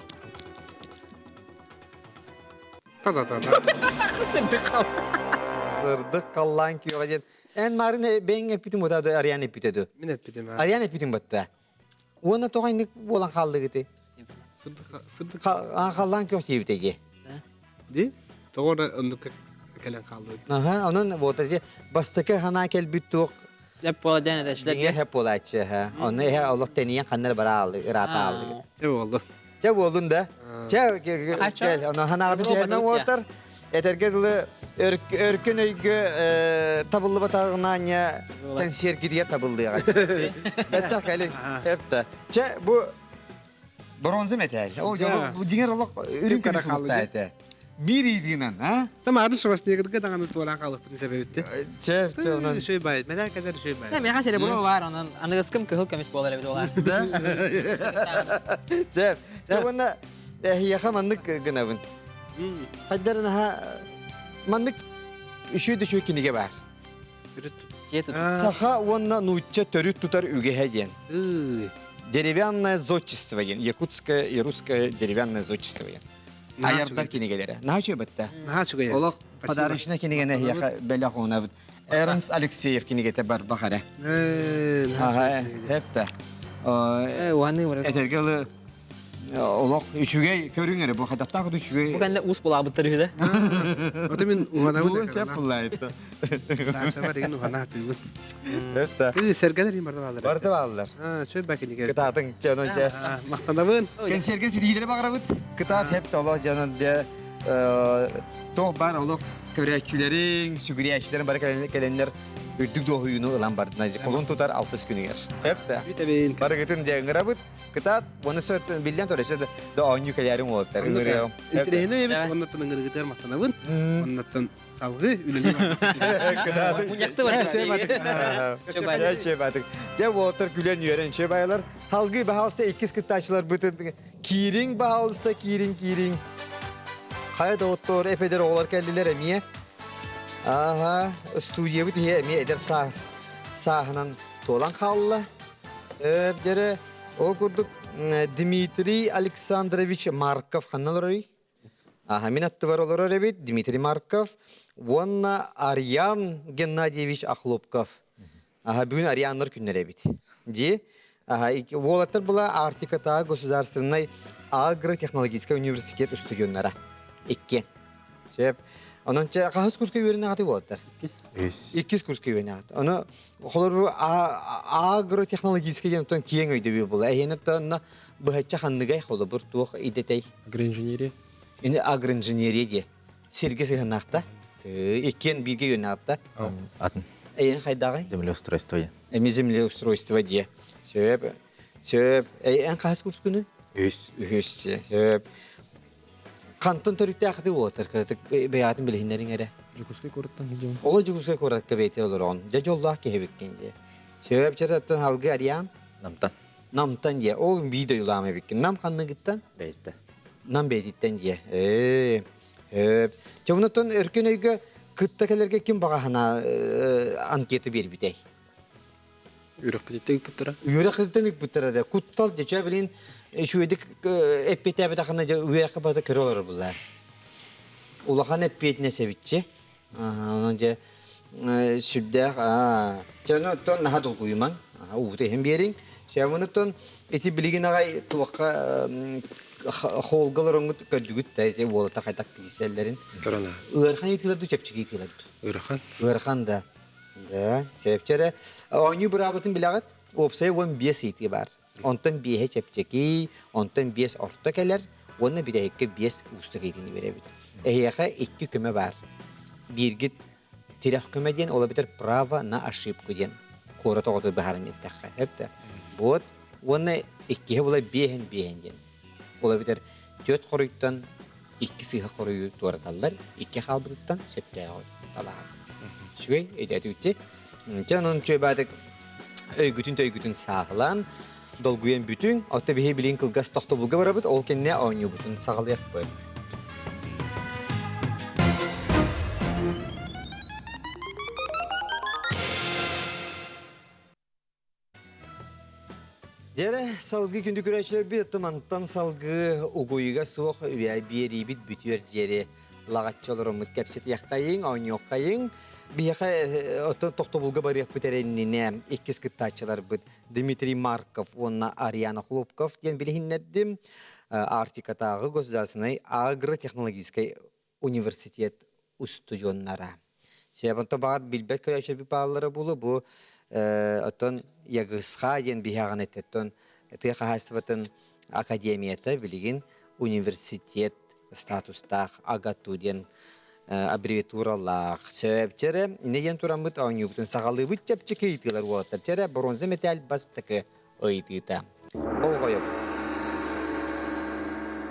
Ta ta ta. Zırdık kallan ki yok. En marine ben epitim o da arayan epitedu. Minet bizim ha. Arayan epitim batta. Ona toğaynik olan kaldı gidi. Sırdık. Kallan ki yok diyebitegi. Di? Doğru onu kelen kaldı. Aha, onun voltajı bastıkı hana kel büttuk. Sep bola dene de Diye işler. hep olayçı ha. Onu he Allah deniyen kanlar bara aldı, irata aldı. Çabuk oldu. Çe bolun da. Çe gel. Onu hana adı çeyrden otur. Etergedili örkün öygü tabıllı batağınanya tensiyer gidiyor tabıllı ya. Hatta gelin hep de. Çe bu bronze metal. O bu diğer Allah ürün karakallı. Bir idiğinden ha? Tamam ardı savaş diye kırgı dağını tuvalan kalıp bir sebebitti. Çe onun. Şey bayit. Merak eder şey bayit. Ne me hasere bunu var onun. Anıgıskım kıhıl kemiş bolar bir dolar. Çe bunda yakamanlık gınavın. Haddarın ha manlık üşü düşü kinige var. Жету. Саха онна нучча төрүт тутар үгеһеген. Деревянное зодчество ген. Якутское и русское деревянное зодчество ген. Аярдар кинегелери. Нахачы битте. Ha çıkıyor. Олог подарочна кинегене яха белах она бит. Эрнст Алексеев кинегете бар бахара. Ага, хепте. Ваны var. Этергеле олог üçüge көрүңөр бу хадаттагы Bu üçüge. bende us bola bıttır hüde. Otemin uğana Bugün sep bulaydı. Daha sefer yine uğana atıyor. Hepte. Sergeler yine barda alır. Barda bağlılar. Ha şöyle bakın gel. Kıtatın canınca. Maqtandavın. Ken sergen sidiyle bakarabıt. Kıtat hep de Allah canınca. Toh bar Allah körekçülerin, şükriyeçlerin bara gelenler ödük doğuyunu ılan bardı. Kolun tutar 6 günü yer. Hep de. Vitamin. Bara gittin cengirabıt. Kıtat bunu söt bilden toresi de oyunu kelerim oldular. Ngırıyor. İntireyne evet ondan ngırı gider maqtandavın. Ondan savgı üleli. Kıtat. Bucaktı var. Şey batık. Ya water gülen yören şey baylar. Halgı bahalsa ikiz kıtaçlar bütün kiring bahalsa kiring. Hayda ottor epeydir oğlar geldiler emiye. Aha, stüdyo bitiyor emiye eder sahnen tolan kallı. Öbdere О курдук Дмитрий Александрович Марков ханналорой. Мин аттыбар олорор эбит Дмитрий Марков. Уонна Арьян Геннадьевич Ахлопков. Бүгін Арьяннар күннер эбит. Ди, волаттар была Артиката государственной агротехнологический университет студионнара. Иккен. Сөп. Ононча қағыз курска үйеріне аты болаттар. Иккіз курска үйеріне аты. Оны қолар бұл агротехнологический ентон киен өйді бүй бұл. Әйені тұнна бұхатча қанныгай қолы бұр туық идетей. Агроинженерия. Енді агроинженерия де. Серге сығынақта. Иккен бірге үйеріне атта. Атын. Әйені қайдағай? Землеустройство. Землеустройство де. Сөп. Әйен қағыз курс күні? Сөп. Кантон төрүттө акты болотор кырдык беятын билгендерин эре. Жукускай кораттан жон. Ола жугусга коратка бейтер олорон. Же жоллах кебеккенде. Сөп чататтан халгы ариян Намтан. намтан же. О видео юлама беккен. Нам ханныгыттан, Бейті. нам бейтиттен же. Жонотон өркөн өйгө кыттакелерге ким багахана анкета бербитей. Үрөк битеттеги буттара. Үйрөктен икбүттерде куттал жече билин шуйдик эппетебе тахана үйрөккө бата көрөлөр булар. Улахан эппетине севитчи. Онон же сүддэх жана тон нахадул куйман. Уте хем берин. Шавунутон эти билигин агай туакка холгаларыңгы көрдүгүт тайже болата кайтак киселлерин. Корона. Ыархан итилерди чепчиги итилерди. Ырахан. Ыархан да. Да, себепчере ойну бирагытын билагат, опсай 15 ити бар. Онтон бие чепчеки, онтон 5 орто келер, онна бирекке 5 уста кетини беребит. Эйяха 2 көмө бар. Биргит тирах көмөден ола битер право на ошибку ден. Кора тоготу бахарметтакка. Хепте. Вот, онна 2 була бehen ден. Ола битер 4 коруйттан 2 сыйга корую тураталлар, 2 халбыттан септей алар. Şüy, edeti ütçe. Canın çöbadek öygütün sağlan, dolguyen bütün, otta bihe bilin kılgas toxta bulga barabıt, ol kenne oynuyor bütün sağlayak böyle. Jere salgı gündü küreçler bir tımantan salgı uğuyuga soğuk ve bir bit bütüyor jere. Lağatçalarımız kepset yakayın, oynuyor kayın. Бияха тоқтобулга барык битереннине иккис кыттачылар бит Дмитрий Марков, онна Ариана Хлопков ден билихиннердим Артикатагы государственный агротехнологический университет устудионнара. Себонто багар билбет көрөчөр бипаллары булу бу отон ягысха ден бияган этеттон тыхастыватын академията билигин университет статустах агату ден аббревиатуралар сөбчере инеген турамыт ойну бүтүн сагалый бит чепчеке итилер болоттар чере бронза металл бастыкы ыйтыта болгоюп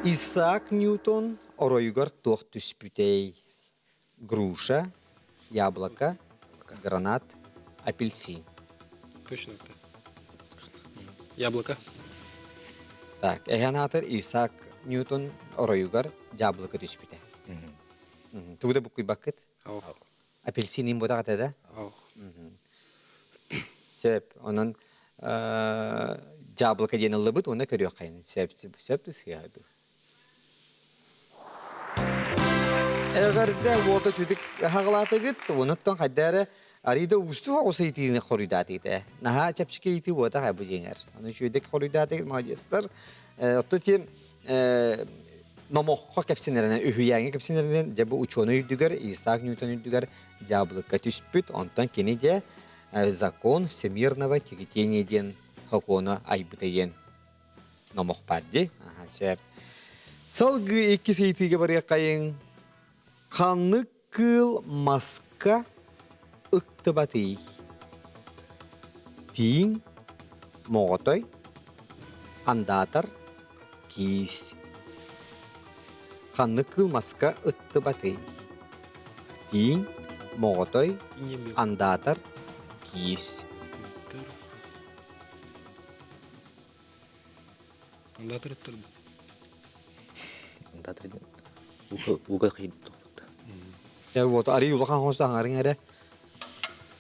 Исаак Ньютон оройгар тох түспүтей груша яблоко гранат апельсин Точно так. Яблоко. так эханатыр Исаак Ньютон оройгар яблоко түспүтей Туда букуй бакет. Апельсин им бода да? Сеп, онан яблоко ден лыбыт, оны көрөк кайын. Сеп түсияду. Эгерде вода чүдик хаглаты гит, онуттан кайдары арида усту оса итини хоридат ите. Наха чапчике ити вода хабы жеңер. Аны чүдик хоридат ит молодецтер. Оттути Номохо кепсинерine, ühüyenge kepsinerine de bu uçonu yüdüger, Isaac Newton yüdüger, jablıka tüspüt, ondan kene de закон всемирного тяготения ден хакона айбытаен. Номох падди. Салгы екі сейтіге бария қайын. Қаны кыл маска ұқтыбатый. Тиң моғытой андатар кейс. Қаны кыл маска ұқтыбатый. Тиң моғытой андатар кейс. Андатар өттірді. Андатар уға қиып тұқты. Яр вот ари улахан хостан арын эре.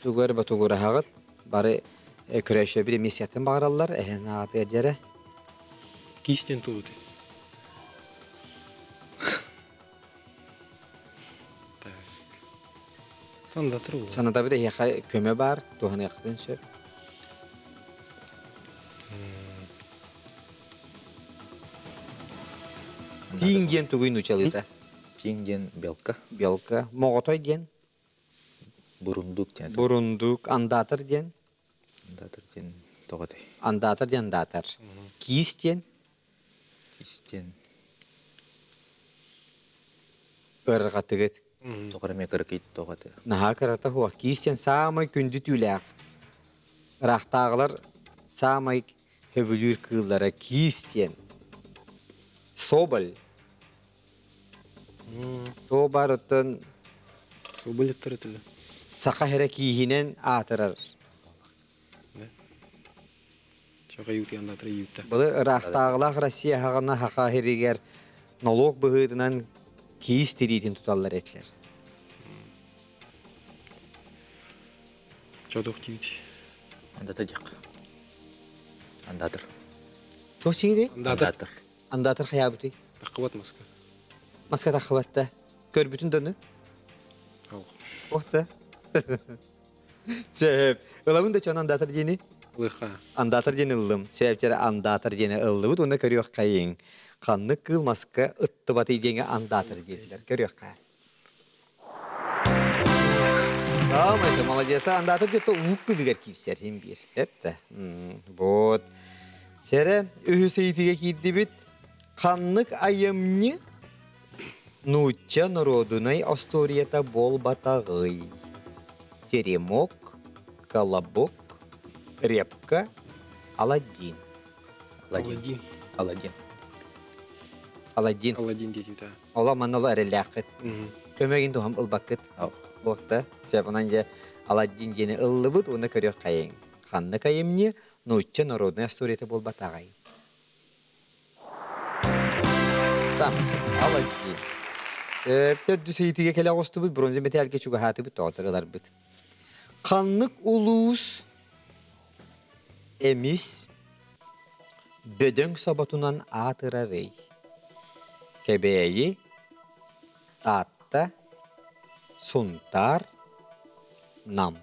Тугар ба тугара хагат бары көрәшә бир месиятын багыралар. Аты әҗәре Кистен туут. Так. Сонда туру. Sanada bir de köme var. Tuhanı yakıtın söp. Тиңген тугуйну чалыта. Тиңден белка, Белка. Моготой ден. бурундук тен. Бурундук. Андатыр ден. Датыр тен тоғатай. Андатыр ден датыр. Киис ден. Истен Ырға тігіт. тоғара мекар кейт тоғатай. Наха кырата хуа. Киис ден самай күнді тюләк. Рахтағылар самай хөбүлүр кыллара. Киис ден. Собол. Тобар оттон Соболет турутулу. сақа хере киихинен атырар. Чага юти анда туру юта. Бұл рахтағылақ Россия хағына хақа херегер налог бұғыдынан киіз терейтін тұталар етлер. Чодох юти. Андатыр дек. Андатыр. Тоқ сеңде? Анда Андатыр қаябыты. тақват маска. Маска тақыбатта. Көр бүтін дөні? Ау. Оқты. Сөп. Ыламын да чон андатыр дені? Лыха. Андатыр дені ылым. Сөптері андатыр дені ылы бұд, оны көрі қайын. Қанны кыл маска ұтты баты дені андатыр деділер. Көрі қай. Tamam, молодец. Андатыр деді ұқ кылығар кейсер. Хем бір. Әпті. Вот. Сәрі үхісейтіге кейді біт. Қаннық айымны Нуча народунай асторията бол батағый. Теремок, колобок, репка, Аладдин. Аладдин. Аладдин. Аладдин. Аладдин дети та. Ола маннолу әреләқіт. Көмегін туғам ұлбақыт. Боқты. Сөйбінан же Аладдин дені ұллы бұд, оны көрек қайын. Қанны қайымне Нуча народунай асторията бол батағый. Самсы. Аладдин. Төрді сейтіге келе қосты бұд, бронзе металге чуға хаты бұд, тоғытырылар бұд. Қанлық улуыз эмис бөдөң сабатунан атырарый. Кебейі, татта, сунтар, нам.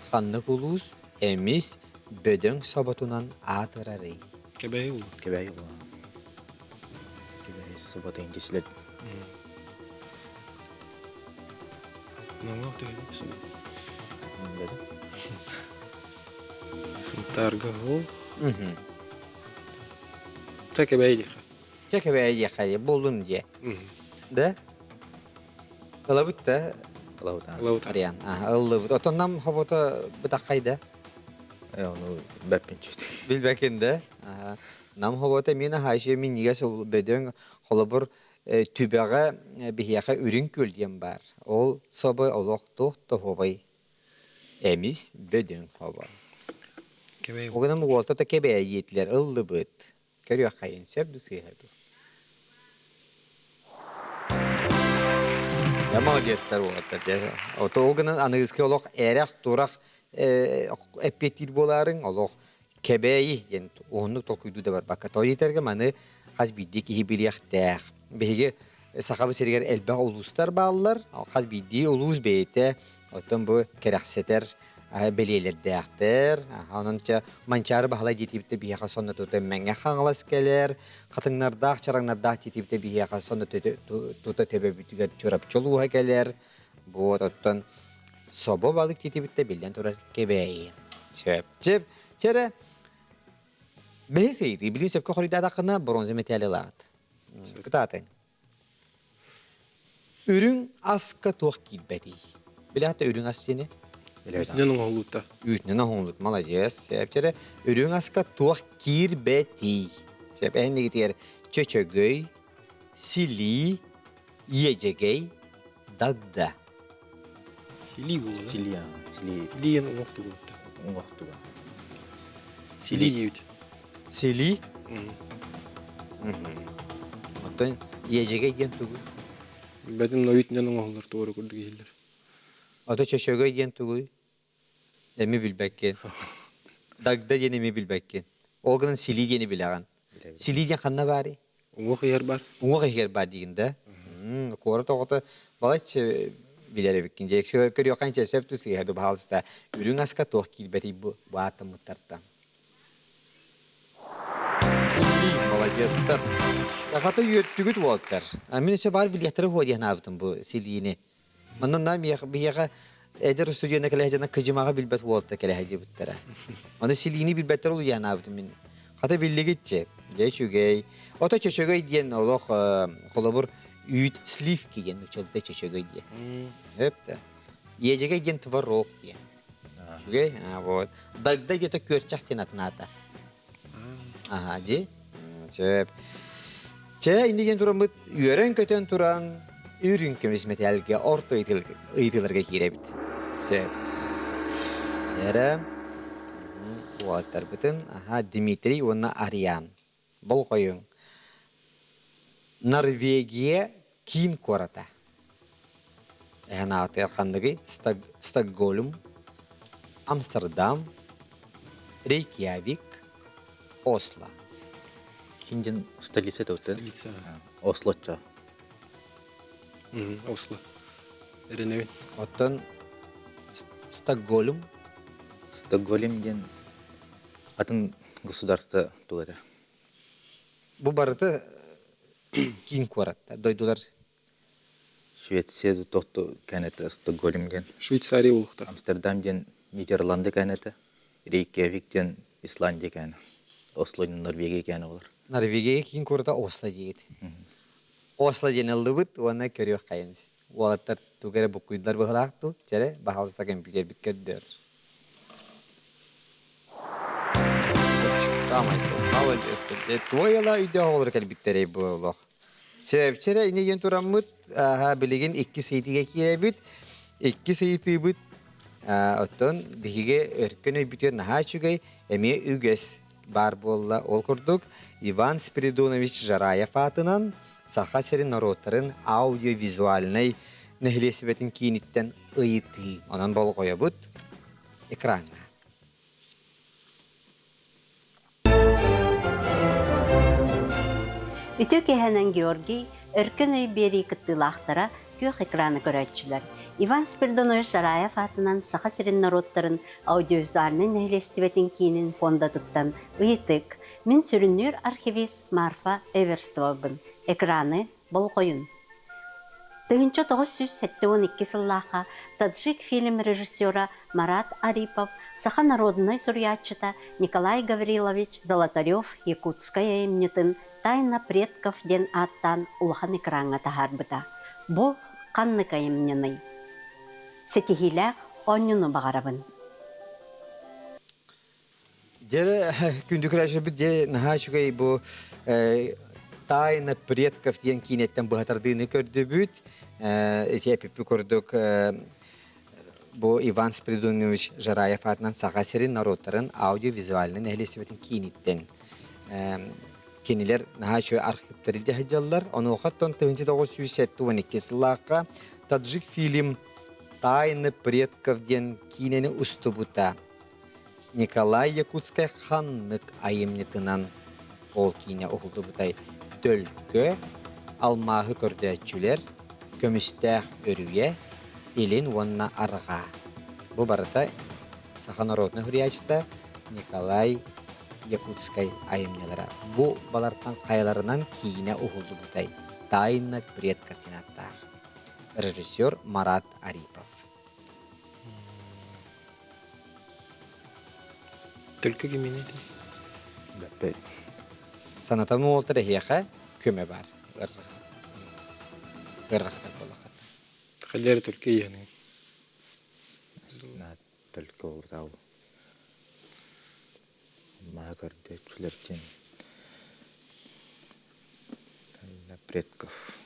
Қанлық улуыз эмис бөдөң сабатунан атырарый. Кебей ул. Кебәй ула. Кебәй сабатайын кешілер. Намақ төгеді. Бәді. Сынтарға ол. Та кебей дейқа. Кебейі қайы, болын де. Да? Ыла бұд да? Алаудан. Лаута. Ариан. Ылы бұд. Отоннам хобота бұда қайда? Оны бәппен чөйті. Билбекинде. Нам хобота мені хайшы мен неге сол бөдөң қолыбыр түбәға бихияқа үрін көлден бар. Ол собы олық тоқты хобай. Эмис бөдөң хобай. Кебей ул. Оғынан мұғолта да кебе етілер ылды бұд. Көрі қайын сөп дүсейді. Я молодецтер олатыр. Оғынан анығызки олық әрек тұрақ әппеттір боларын олық кебеyi den onu tolkuydu da var bakka toyiterge mani haz biddi ki hibiliyah taq bege sahabı seriger elbaq uluslar bağlılar haz biddi ulus beyte otan bu kerahseter beleler daqter hanınca mançarı bahala jetibde biha sonna tuta menge xanglas keler xatınlar daq çaranglar daq jetibde biha sonna tuta tebe bitiger çorap çoluğa keler bu otan sobo balık jetibde bilden turar kebeyi Çep. Çere beheseydi. Bilin söpke xorida daqına bronze metali laat. Kıtatın. Ürün aska tuğ kilbeti. Bile hatta ürün asyeni. Ненің олута. Ütnene honlut. Malacağız. Çere ürün aska tuğ kirbeti. Çep en negitiyer. Çöçögöy, sili, yiyecegey, dagda. Сили ул. Силия. Сили. Силиен оқты олута. Уақытуға. Сили дейбіт. Sili. Otan yiyecegey diyen tuğu. Бәдім нойт ненің олар туғыры көрдігі елдер. Ata çöçögöy diyen tuğu. Emi bilbekken. Dagda yeni mi bilbekken. Olganın silidiyeni bileğen. Silidiyen kanna bari. Оңох яр бар. Уңа хер бар дигенде. Кора тогото багач билере бикин. Жексө көрү канча септу сыйды баалста. Үрүң аска тох килбери бу баатым муттарта. Сили молодецтер. Кахата үйөттүгүт болттар. Мен ise бар билеттери хоодиян абдым бу силини. Мандан нам бияга эдер студияна кележана кыжымага билбет болтта кележе буттара. Аны силини билбеттер ул яна абдым мен. Хата биллигитче. Жечүгей. Ото чөчөгөй диен олох холобур үйт слив киген учалда чөчөгөй дие. Хепте. Ежеге диен творог дие. Чүгей? Вот. Дагда где-то көрчактен атната. Ага, ди. Чөп. Че индиген турамыт үйрен көтөн туран үйрүн көмесметелге орто ыйтылырга киребит. Чөп. Эре Уаттар бүтін. Дмитрий, оны Ариан. Бұл қойың. Норвегия кейін кората. Ағана атырқандығы Стокгольм, Амстердам, Рейкьявик, Осло. Кинден столица тауты. Столица. Ослоча. Осло. Эреневин. Оттан Стокгольм, Стокгольмден атын государство тугара. Бұл барыты кейін кората. Дойдулар Швеция тохту кенете Стокгольмден. Швейцария улуктар. Амстердамден Нидерланды кенете. Рейкьявиктен Исландия кене. Ослодан Норвегия кене олар. Норвегия кейін кората Осло дейгет. Осло денелді бұд, оны көріөк қайыныз. Олаттар тугары бұққүйдылар бұғылақту, жәрі бағалыста компьютер біткердер. Туайла үйде олар кәлбіттерей бұлық. Сөпчері инеген тұрамыд, білеген 2 сейтіге керебіт, 2 сейті бұд, оттон бігі өркін өйбітер наға чүгей, әме үгес бар болла ол күрдік. Иван Спиридонович Жараев атынан Саха Серин народтарын аудио-визуальный нәхілесібетін кейініттен ұйыты. Онан бол қоя бұд экранға. Үтө кеһенен Георгий өркөн үй бери кыттылақтара көх экраны көрөтчүлөр. Иван Спиридонович Жараев атынан Саха Серин народтарын аудиовизуальный нәхилестибетин кийинин фондадыктан ыйтык. Мен сүрүнүр архивист Марфа Эверстовабын. Экраны бол коюн. 1972 сыллаха таджик фильм режиссера Марат Арипов, Саха народной сурьячыта Николай Гаврилович Золотарев Якутская эмнетін Тайна предков ден аттан улхан экранга тахарбыта. Бу канны кайымненый. Сетихилях онюну бағарабын. Дері күндікірәші бүд де наға шүгей бұ Тайна предков ден кейінеттен бұғатардыны көрді бүд. Әпіпі көрдік бұ Иван Спиридонович Жараев атынан Саха Серин народтарын аудио-визуальный нәхілесібетін кейінеттен. Кенилер наға шөй архивтерілді хәджалар. Оны оқаттон 1972 сыллаққа таджик фильм «Тайны предков» ден кейінені ұстыбыта. Николай Якутскай ханнык айымнетынан ол кейіне оғылды бұтай төлкі, алмағы көрдәтчілер, көмістәқ өруе, елін онына арға. Бұл барыта Саха народны хүрячта Николай Якутскай айымнелері. Бұл балартан қайларынан кейіне оғылды бұтай «Тайны предков» денаттар. Режиссер Марат Арипов. Только кемене дей. Бәппе. Санатамы олтыры хеха көме бар. Ғыррақтар болақат. Халлер только яны. На только урдау. Магар дечулертен. Тайна предков.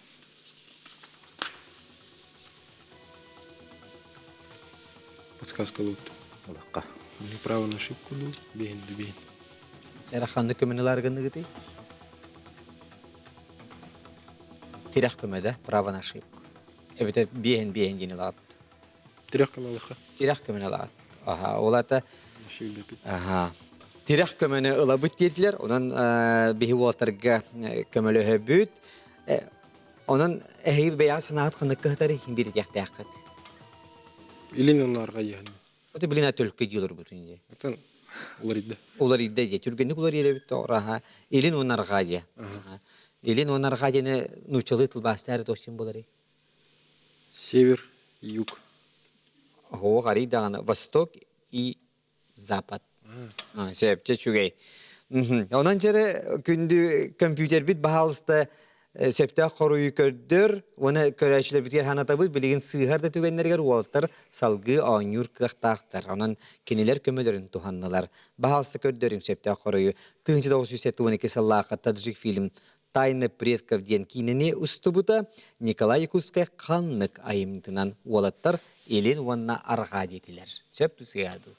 Подсказка лут. Улаққа. Не право на ошибку ду. Бейн. Әрақанды көменілер гынды гыты? Тирек көмеді, право на ошибку. Эбіті бейін дені лағат. Трех каналыха. Тирек көмені лағат. Олата... Ошибка пит. Tirek kömene ılabıt dediler. Onun bihi walterga kömele höbüt. Onun ehi beyan sanat kınık kıhtarı bir yaktakıt. Илин онларга yani. O da bilin atölükü diyorlar bütün diye. Atan улар идде. Ular idde diye. Türkçenik ular yere bitti oraha. Elin onlar gadiye. Elin onlar gadiyene nuçalı tılbastır dostum buları. Север, юг. Ho gari dağına Vostok и Запад. Sebepçe çügey. Ondan sonra kündü kompüter bit bahalısında septe koruyu kördür. Ona köreçler bitiyor hanatabı bilgin sığır da tügenlerger Walter salgı anyur kıhtaktır. Onun kiniler kömelerin tuhannalar. Bahalısında kördürün septe koruyu. 1912 sallaka tadjik film Тайны предков ден кинене устубута Николай Якутская каннык айымтынан уолаттар элен уанна арга детилер. Сөп тусыяду.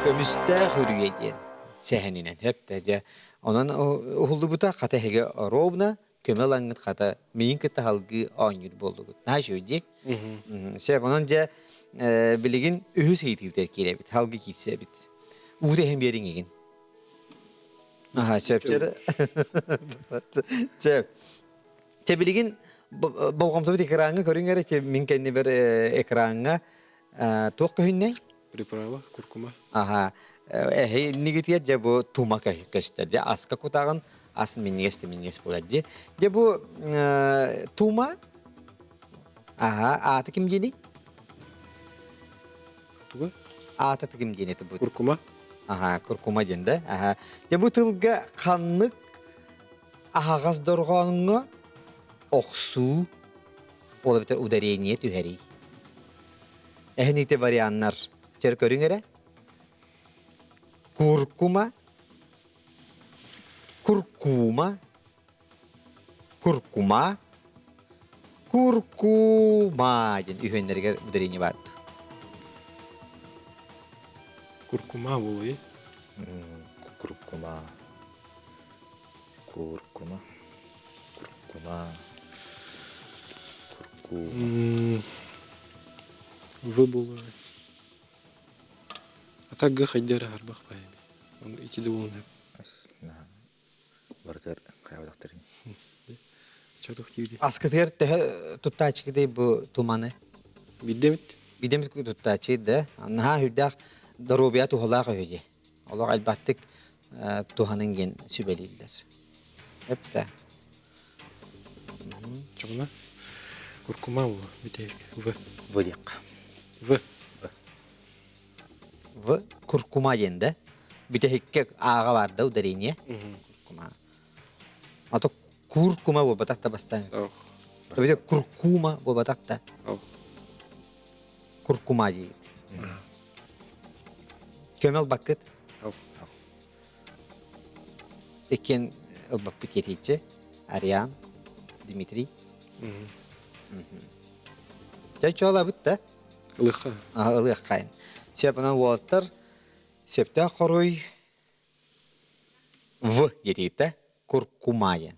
Көмүстә хүрүеден сәһәнинен хеп тәҗә. Онан ухулдубута хата хеге ровна көмелаңгыт хата мин китә халгы анюр болду. Нажуди. Сөп онан жа билигин үһүс хейтивдер киребит. Халгы китсә бит. Уды hem берин еген. Aha, söpçede. Söp. Çebiligin bolgamda bir ekranı görüngere çe min kendi bir ekranı tok hünne. Приправа, куркума. Aha. Hey nigitiye je bu tuma kay gösterdi. Aska kutağın asın min yes buladı. Je bu tuma. Aha, atı kim jeni? Туга? Atı kim jeni bu? Куркума. Aha, kurkuma dende. Aha. Ya bu tılga kanlık ağaz dorğanına oksu olabilir udariyet tüheri. Ehnite varianlar. Çer görüngere. Kurkuma. Kurkuma. Kurkuma. Kurkuma. Ühenlerge udariyet vardı. Куркума болой. Куркума. Куркума. Куркума. Куркума. В болой. А так га хайдары харбах байби. Он ити де болон хеп. Бартер кайвадактырын. Чатох тиуди. Askıtır tuttaçı de bu tumanı. Биддемит. Bidemiz tuttaçı da. Naha hüddak darubiyat uhlaqa hüce. Allah elbattık tuhanın gen sübeliler. Hep de. Чогна. Куркума болой. Битек. В. Вадик. В. Ve kurkuma yende. Bir de hikke ağa vardı o derine. Kurkuma. Ato kurkuma bu batakta bastan. Ох. Bir de kurkuma bu batakta. Ох. Kurkuma yedi. Kömel bakıt. Ох. Eken bakıt yetici. Aryan. Dimitri. Çay çoğala bitti. Лыха. Aha ılıq kayın. Sepana Walter. Septa koruy. V yedi kurkuma yen.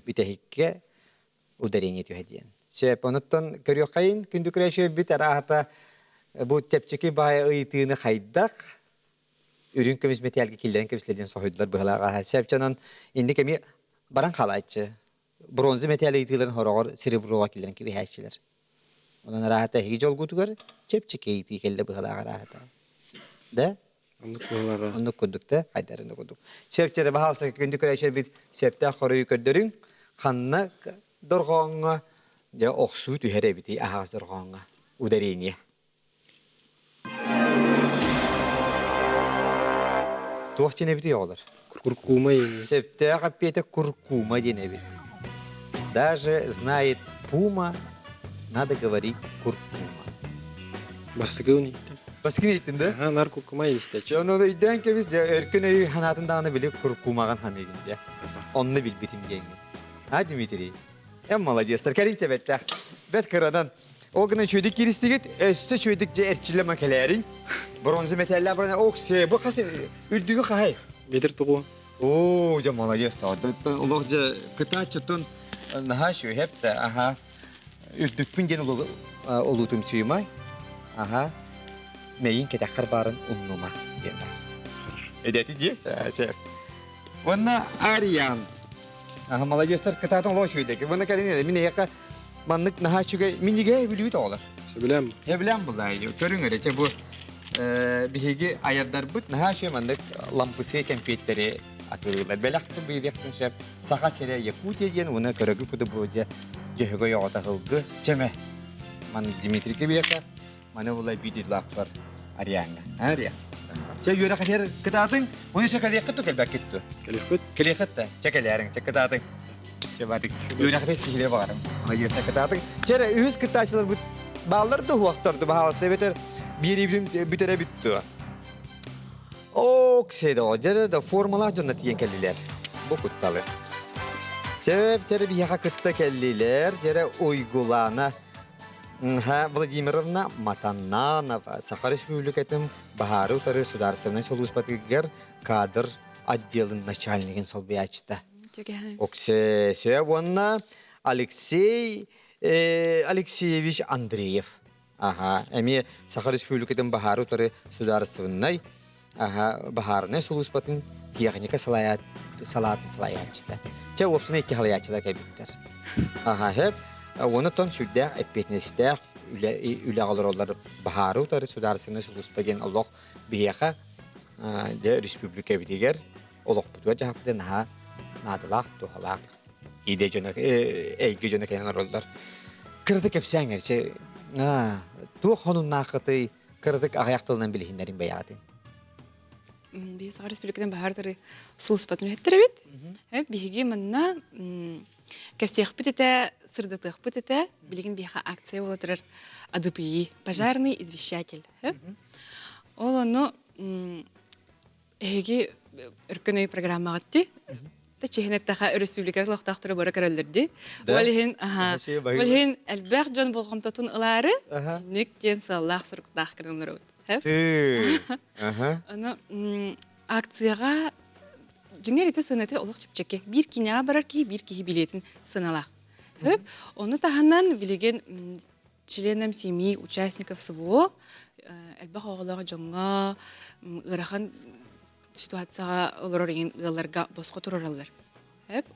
Bir de hikke udarine tühediyen. Sepanattan görüyor kayın. Kündü kreşe bir tarafta bu tepçeki bayağı ıyıtığını kaydak. Ürün kömüz metalge killerin kömüzlerden sohuydular bıhılağa. Sepçanan indi kemi baran kalayçı. Bronzu metal ıyıtıların horağır serebroğa killerin gibi heyçiler. Ondan rahata hiç olgudugar. Tepçeki ıyıtığı kelle bıhılağa rahata. Da? Андык болага. Onu kurduk da, haydarını kurduk. Sepçere bahalsa kündü kreşe bir septe koruyu kördürün. Kanna dorğanğa ya oksu tühere biti ahaz dorğanğa. Udariniye. Tuğçine biti olur. Куркума ени. Septe kapiyete kurkuma dene bit. Даже знает Пума, надо говорить куркума. Бастыгыны. Başka ne ettin de? Ha, nar kуркума ени. Onu da idden ki biz erken öy hanatından bile kurkumagan han edince. Onu bil bitim genge. Ha Dimitri. En maladiyaslar. Kerinçe betler. Bet kıradan. O gün çöydük girişti git. Üstü çöydükçe erçille makelerin. Bronzu metaller bana okse. Bu kası ürdüğü kahay. Метр тугу. Oo, ca maladiyas da. Olakca kıta çıtın. Naha şu hep de. Aha. Ürdük pingen olutum suyumay. Aha. meyin ketekhar barın unnuma diyenler. Edeti diye şef. Vonna Aryan. Aha молодецтер кытатын лош үйдеки. Вона калинер. Мин яка маннык наха чуга миниге билүт олар. Bilem. Я билем булай. Көрүңөр эте бу биһиги аярдар бут наха шу маннык лампысы компьютери атырылар. Белахты бир яктан шеп саха сере Якутия деген уна көрөгү буду бу же жөһөгө ягата кылгы. Чеме. Ман Дмитрий Кебека. Мана булай бидилак бар Арианга. Ария. Че юра хатер кытатын, уны чекалек кытту келбек китту. Kelekut. Келехетте, чекалерин, чекататын. Чебатык. Юра хатер силе барым. Mayısta kıtatın. Çere üz kıtaçlar bu bağlar da huaktırdı. Bağlısı beter bir ibrim bitere bitti. O kişide o. Çere de formula cennet yiyen kelliler. Bu kıttalı. Sebep çere bir yaka kıtta kelliler. Çere uygulana. Владимировна Матананова, Саха Республикатын Бахары утары сударственный солуспатыгер кадр отделын начальнигин солбиячта. Оксе Севонна Алексей Алексеевич Андреев. Ага, эми Саха Республикатын Бахары утары сударственный Бахарный солуспатын техника салатын салаячта. Че опсына икки халаячта кебиттер. Ага, хеп Оны тон сүрдә әппетнестә үлә алырлар Бахары утары сударсыны сулуспаген Аллах бияха де республика битегер Аллах бутуа жахапты надылак тухалак иде жөнөк эйге жөнөк янарлар кырдык эпсәңерче ту хонун накыты кырдык аяктылынан билһиннәрин баяты Biz Sağ Respublikadan bahardır sulspatını hettiribit. Hep bihiги manna кепсех битете, сырдатых битете, билигин биха акция болотырыр АДПИ, пожарный извещатель. Ол оно эги өркөнөй программа гатти. Та чехнеттаха республика лохтактыры бара көрөлдөрдү. Олхин албак жон болгомтотун ылары, ник ден саллах сурктах кырынлар. Аны акцияга Жиңер ите сынаты олық чепчеке. Bir кинеға барар ки, bir кихи билетін сыналақ. Оны таханнан билеген членам семьи, участников СВО, әлбақ оғылаға жоңға, ырахан ситуацияға оларорын ғаларға босқы тұраралар.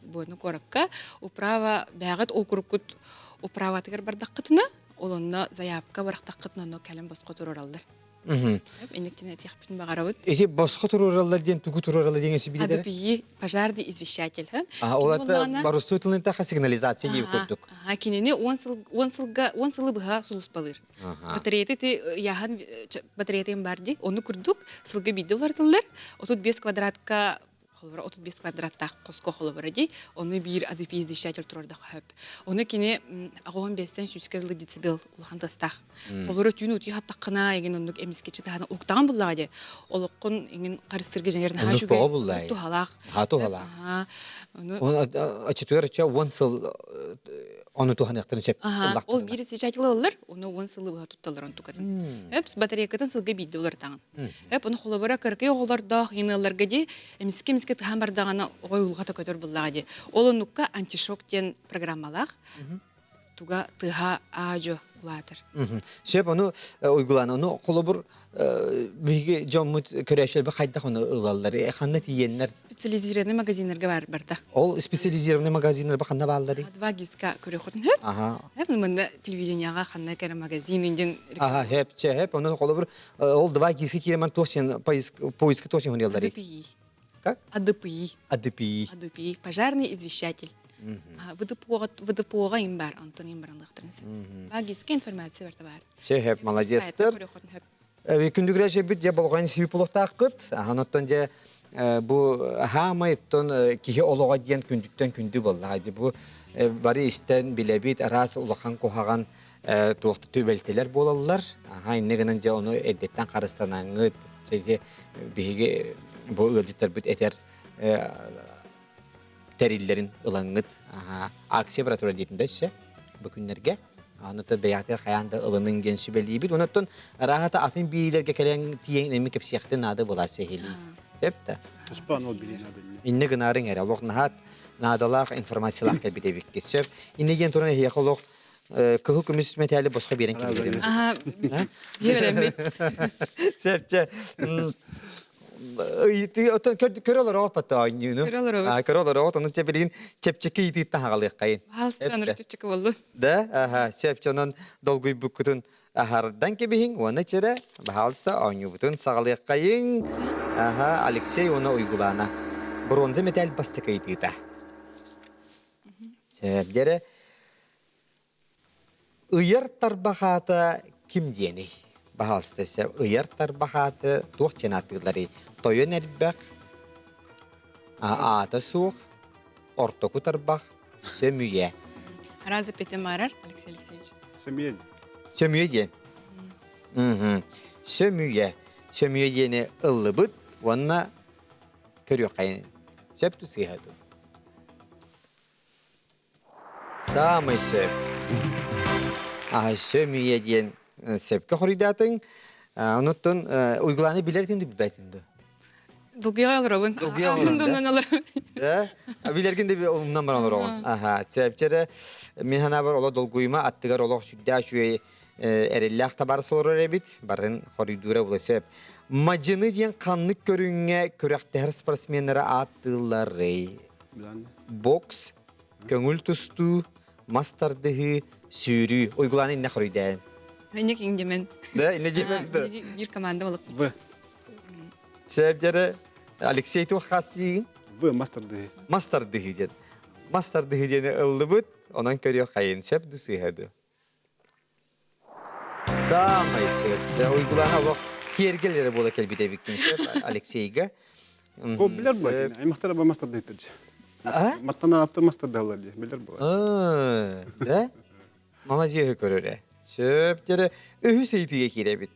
Бұны қораққа управа бәғат окурукут управатығыр бардақ қытына, ол онына заявка барақтақ қытына оны кәлім босқы тұраралар. Иннектен этихпин багарабыт. Эти босқы туруралар ден тугу туруралар деңесі биледер? АДПИ, пожарный извещатель. Олата барустуйтылын тақа сигнализация дейіп көрдік. Кенені 10 сылы бұға сұлыс балыр. Батарейтен барды, оны күрдік, сылғы биді олардылар. 35 квадратка 35 квадраттақ қосқо қолы бар дей, оны бір АДПИ извещатель тұрарда қойып. Оны кене 15-тен 100 децибел ұлғантастақ. Олары түйін өте хаттаққына, еген ондық әмескетші тағына ұқтаған бұллаға де. Олыққын еген қарыстырғы жәнерін хажуға тұхалақ. Оны ачытуарыча 10 сыл оны тухан яқтырын сеп ұллақтырын. Ол бір извещатель олар, оны 10 сылы бұға тұтталар оны тұқатын. Әпс батарейкатын сылғы бейді олар тағын. Әп оны қолы бара кіркей оғылардақ, енелерге де әмеске тағын бардағаны ғой ұлғата көтір бұллаға де. Ол оныққа антишок ден программалақ, туға тыға ажо бұлатыр. Сеп оны ұйгыланы, оны қолы бұр бігі жоммыт көрәшел бі қайдақ оны ұлалар, қанна тиенлер? Специализированный магазинлерге барда. Ол специализированный магазинлер бі қанна балдары? Два гизка көрі құрын хөп. Хөп, мұнда телевиденияға қанна кәрі магазин енден... Хөп, хөп, оны қолы бұр, ол два гизка керемар тоқсен, поиска тоқсен ғынелдары? АДПИ. Как? АДПИ. АДПИ. АДПИ. Пожарный извещатель. ВДПОға им бар, Антон им баранлықтырынсы. Багизке информация барда бар. Хөп, молодецтер. Күндігірі жебіт, де болған себеп болуқта ақыт. Аноттан де бұл хамайттан кеге олуға дейін күндіктен күнді болды. Бұл бары істен білебет, арас ұлақан қоғаған туақты төбелтелер болалар. Иннегінен де оны әдеттен қарыстанаңыз. Беге бұл ұлжеттер бүт әтер тәрелерін ұлаңыз. Акция бұратура дейтінде сөз бүкіндерге. Анытта бәяқтер қаянда ылының ген сүбелі бит. Онаттан рахата атын бейлерге кәлен тиен әмі кепсияқты нады бола сәхелі. Әпті. Успан ол білі нады. Инне гынарын әрі. Олық нағат надалақ информациялақ кәлбеде беккет сөп. Инне ген тұрын әйеқ олық кыһыл күмүс метали босқа берен кибилерим. Aha, yeberem. Sepçe. Körolor опыт ойнуну. Көрөлөр оғып. Körolor опыт оны чепелин чепчеке ити тахалык кайын. Halstan rütüçük oldu. Да, sepçonun dolguy bukutun ahardan kebihing onu çere bahalsa oynu butun sağlık kayın. Alexey onu uygulana. Bronze metal bastık iti ta. Sepcere ıyar tarbahata kim diyeni? Bahalsta sep ıyar tarbahata tuğ çenatılları toyun elbek ata soğuk ortoku tarbah sömüye. Razı petem arar Alexey Alexeyevich. Семья. Sömüye diyen. Sömüye. Sömüye diyeni ıllıbıt onunla körüyor kayın. Sep tu sihadu. Samay söp. Sömüye diyen sepke horidatın. Unuttun uygulanı bilerdin de bilbeytin de. Dulguya alır oğun. Dulguya alır, Bundan alır. Bilirgin de bir olumdan var olur oğun. Sebepçere min hana var ola dolguyma attıgar ola südda şüye erellak tabar sorur ebit. Barın horidura bula sebep. Macını diyen kanlık körüne körekteher sportsmenlere attılar rey. Bilen. Boks, köngül tustu, mastardığı, sürü. Uygulanı ne horidayan? Haynik incemen. Da ne diyeyim de. Bir komanda olup. В. Sebepçere Alexey tu khasiyin. В мастер ды. Master dihijen. Master dihijeni ıllıbıt, onun körüyor kayın sep düsü hadu. Samay sep. Uygulana bak. Kiergeleri bola kelbide biktin sep. Alexey'ga. О, билер була. Ай махтара ба мастер ды тирж. Маттана апта мастер далар ди. Билер була. Da? Malaciye körüre. Sep jere öhü seytiye kirebit.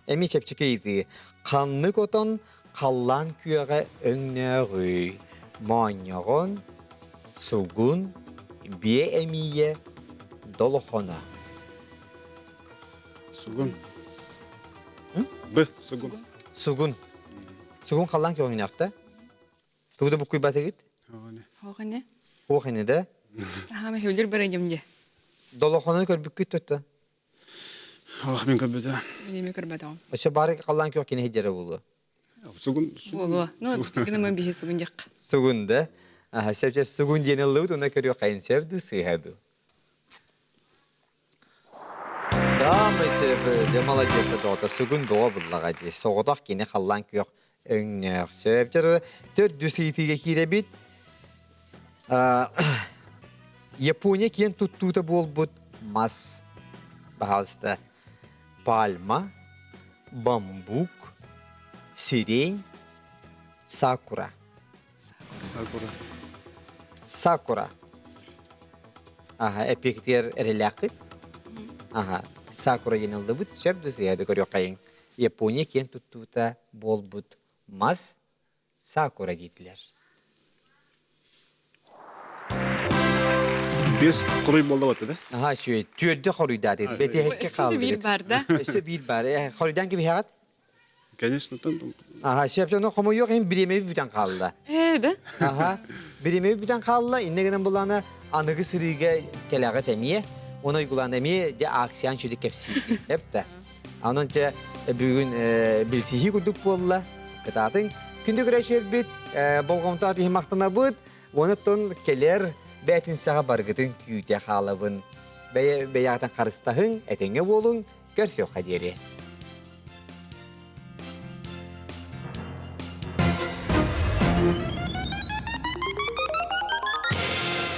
Emi çepçike iti. Kanlık oton kallan küyege öngneği. Manyagon, sugun, biye emiye, dolukhona. Сугун. Б. Сугун. Sugun. Sugun kallan ki oynakta. Tuğda bu kuybata git. Аны. Hoğun ne? O hani de. Aha mı hüller barayım diye. Dolukhona körbük küt tuttu. Ах, мен көбөдө. Benim kırbatam. Aşağı bari kallan ki okine hicre bulu. Сугун. Bolu. No, gene ben bir sugunjak. Sugun da. Aha, sevce sugun diyene lıvut ona körüyor kayın sevdu sıyhadu. Damı sevdi. Cemala cesi doğdu. Sugun doğa bullağa diye. Soğudak yine kallan ki yok. Öngnek. Sevce dört düseytiye kirebit. Japonya kiyen tuttuğu da bol but mas. Bahalsta. Palma, bambuk, sirень, sakura. Сакура. Sakura. Epiktir erelakit. Sakura yenildi but. Şep düzü yedi görüyor kayın. Japonya kiyen tuttuğu da bol but mas. Sakura gittiler. Бес курый болду бат да. Şu tüyde koruyda dedi. Beti hekke Üstünde kaldı. bir barda. İşte bir bar. Koruydan gibi hayat. Конечно, там. Şep onu komu yok hem birime birden kaldı. De. Birime birden kaldı. İnne gelen bulana anıgı sırıga kelaga temiye. Onu uygulan temiye de aksiyan şudik hepsi. Hep de. Anonca bugün bilsihi kurduk bolla. Kıtatın. Күндү күрәшер бит, болгомта ати мактана бит, онуттан келер бәтин сага баргытын күйте халыбын. Бәяктан карыстахын, этеңе болуң, көрсө кадери.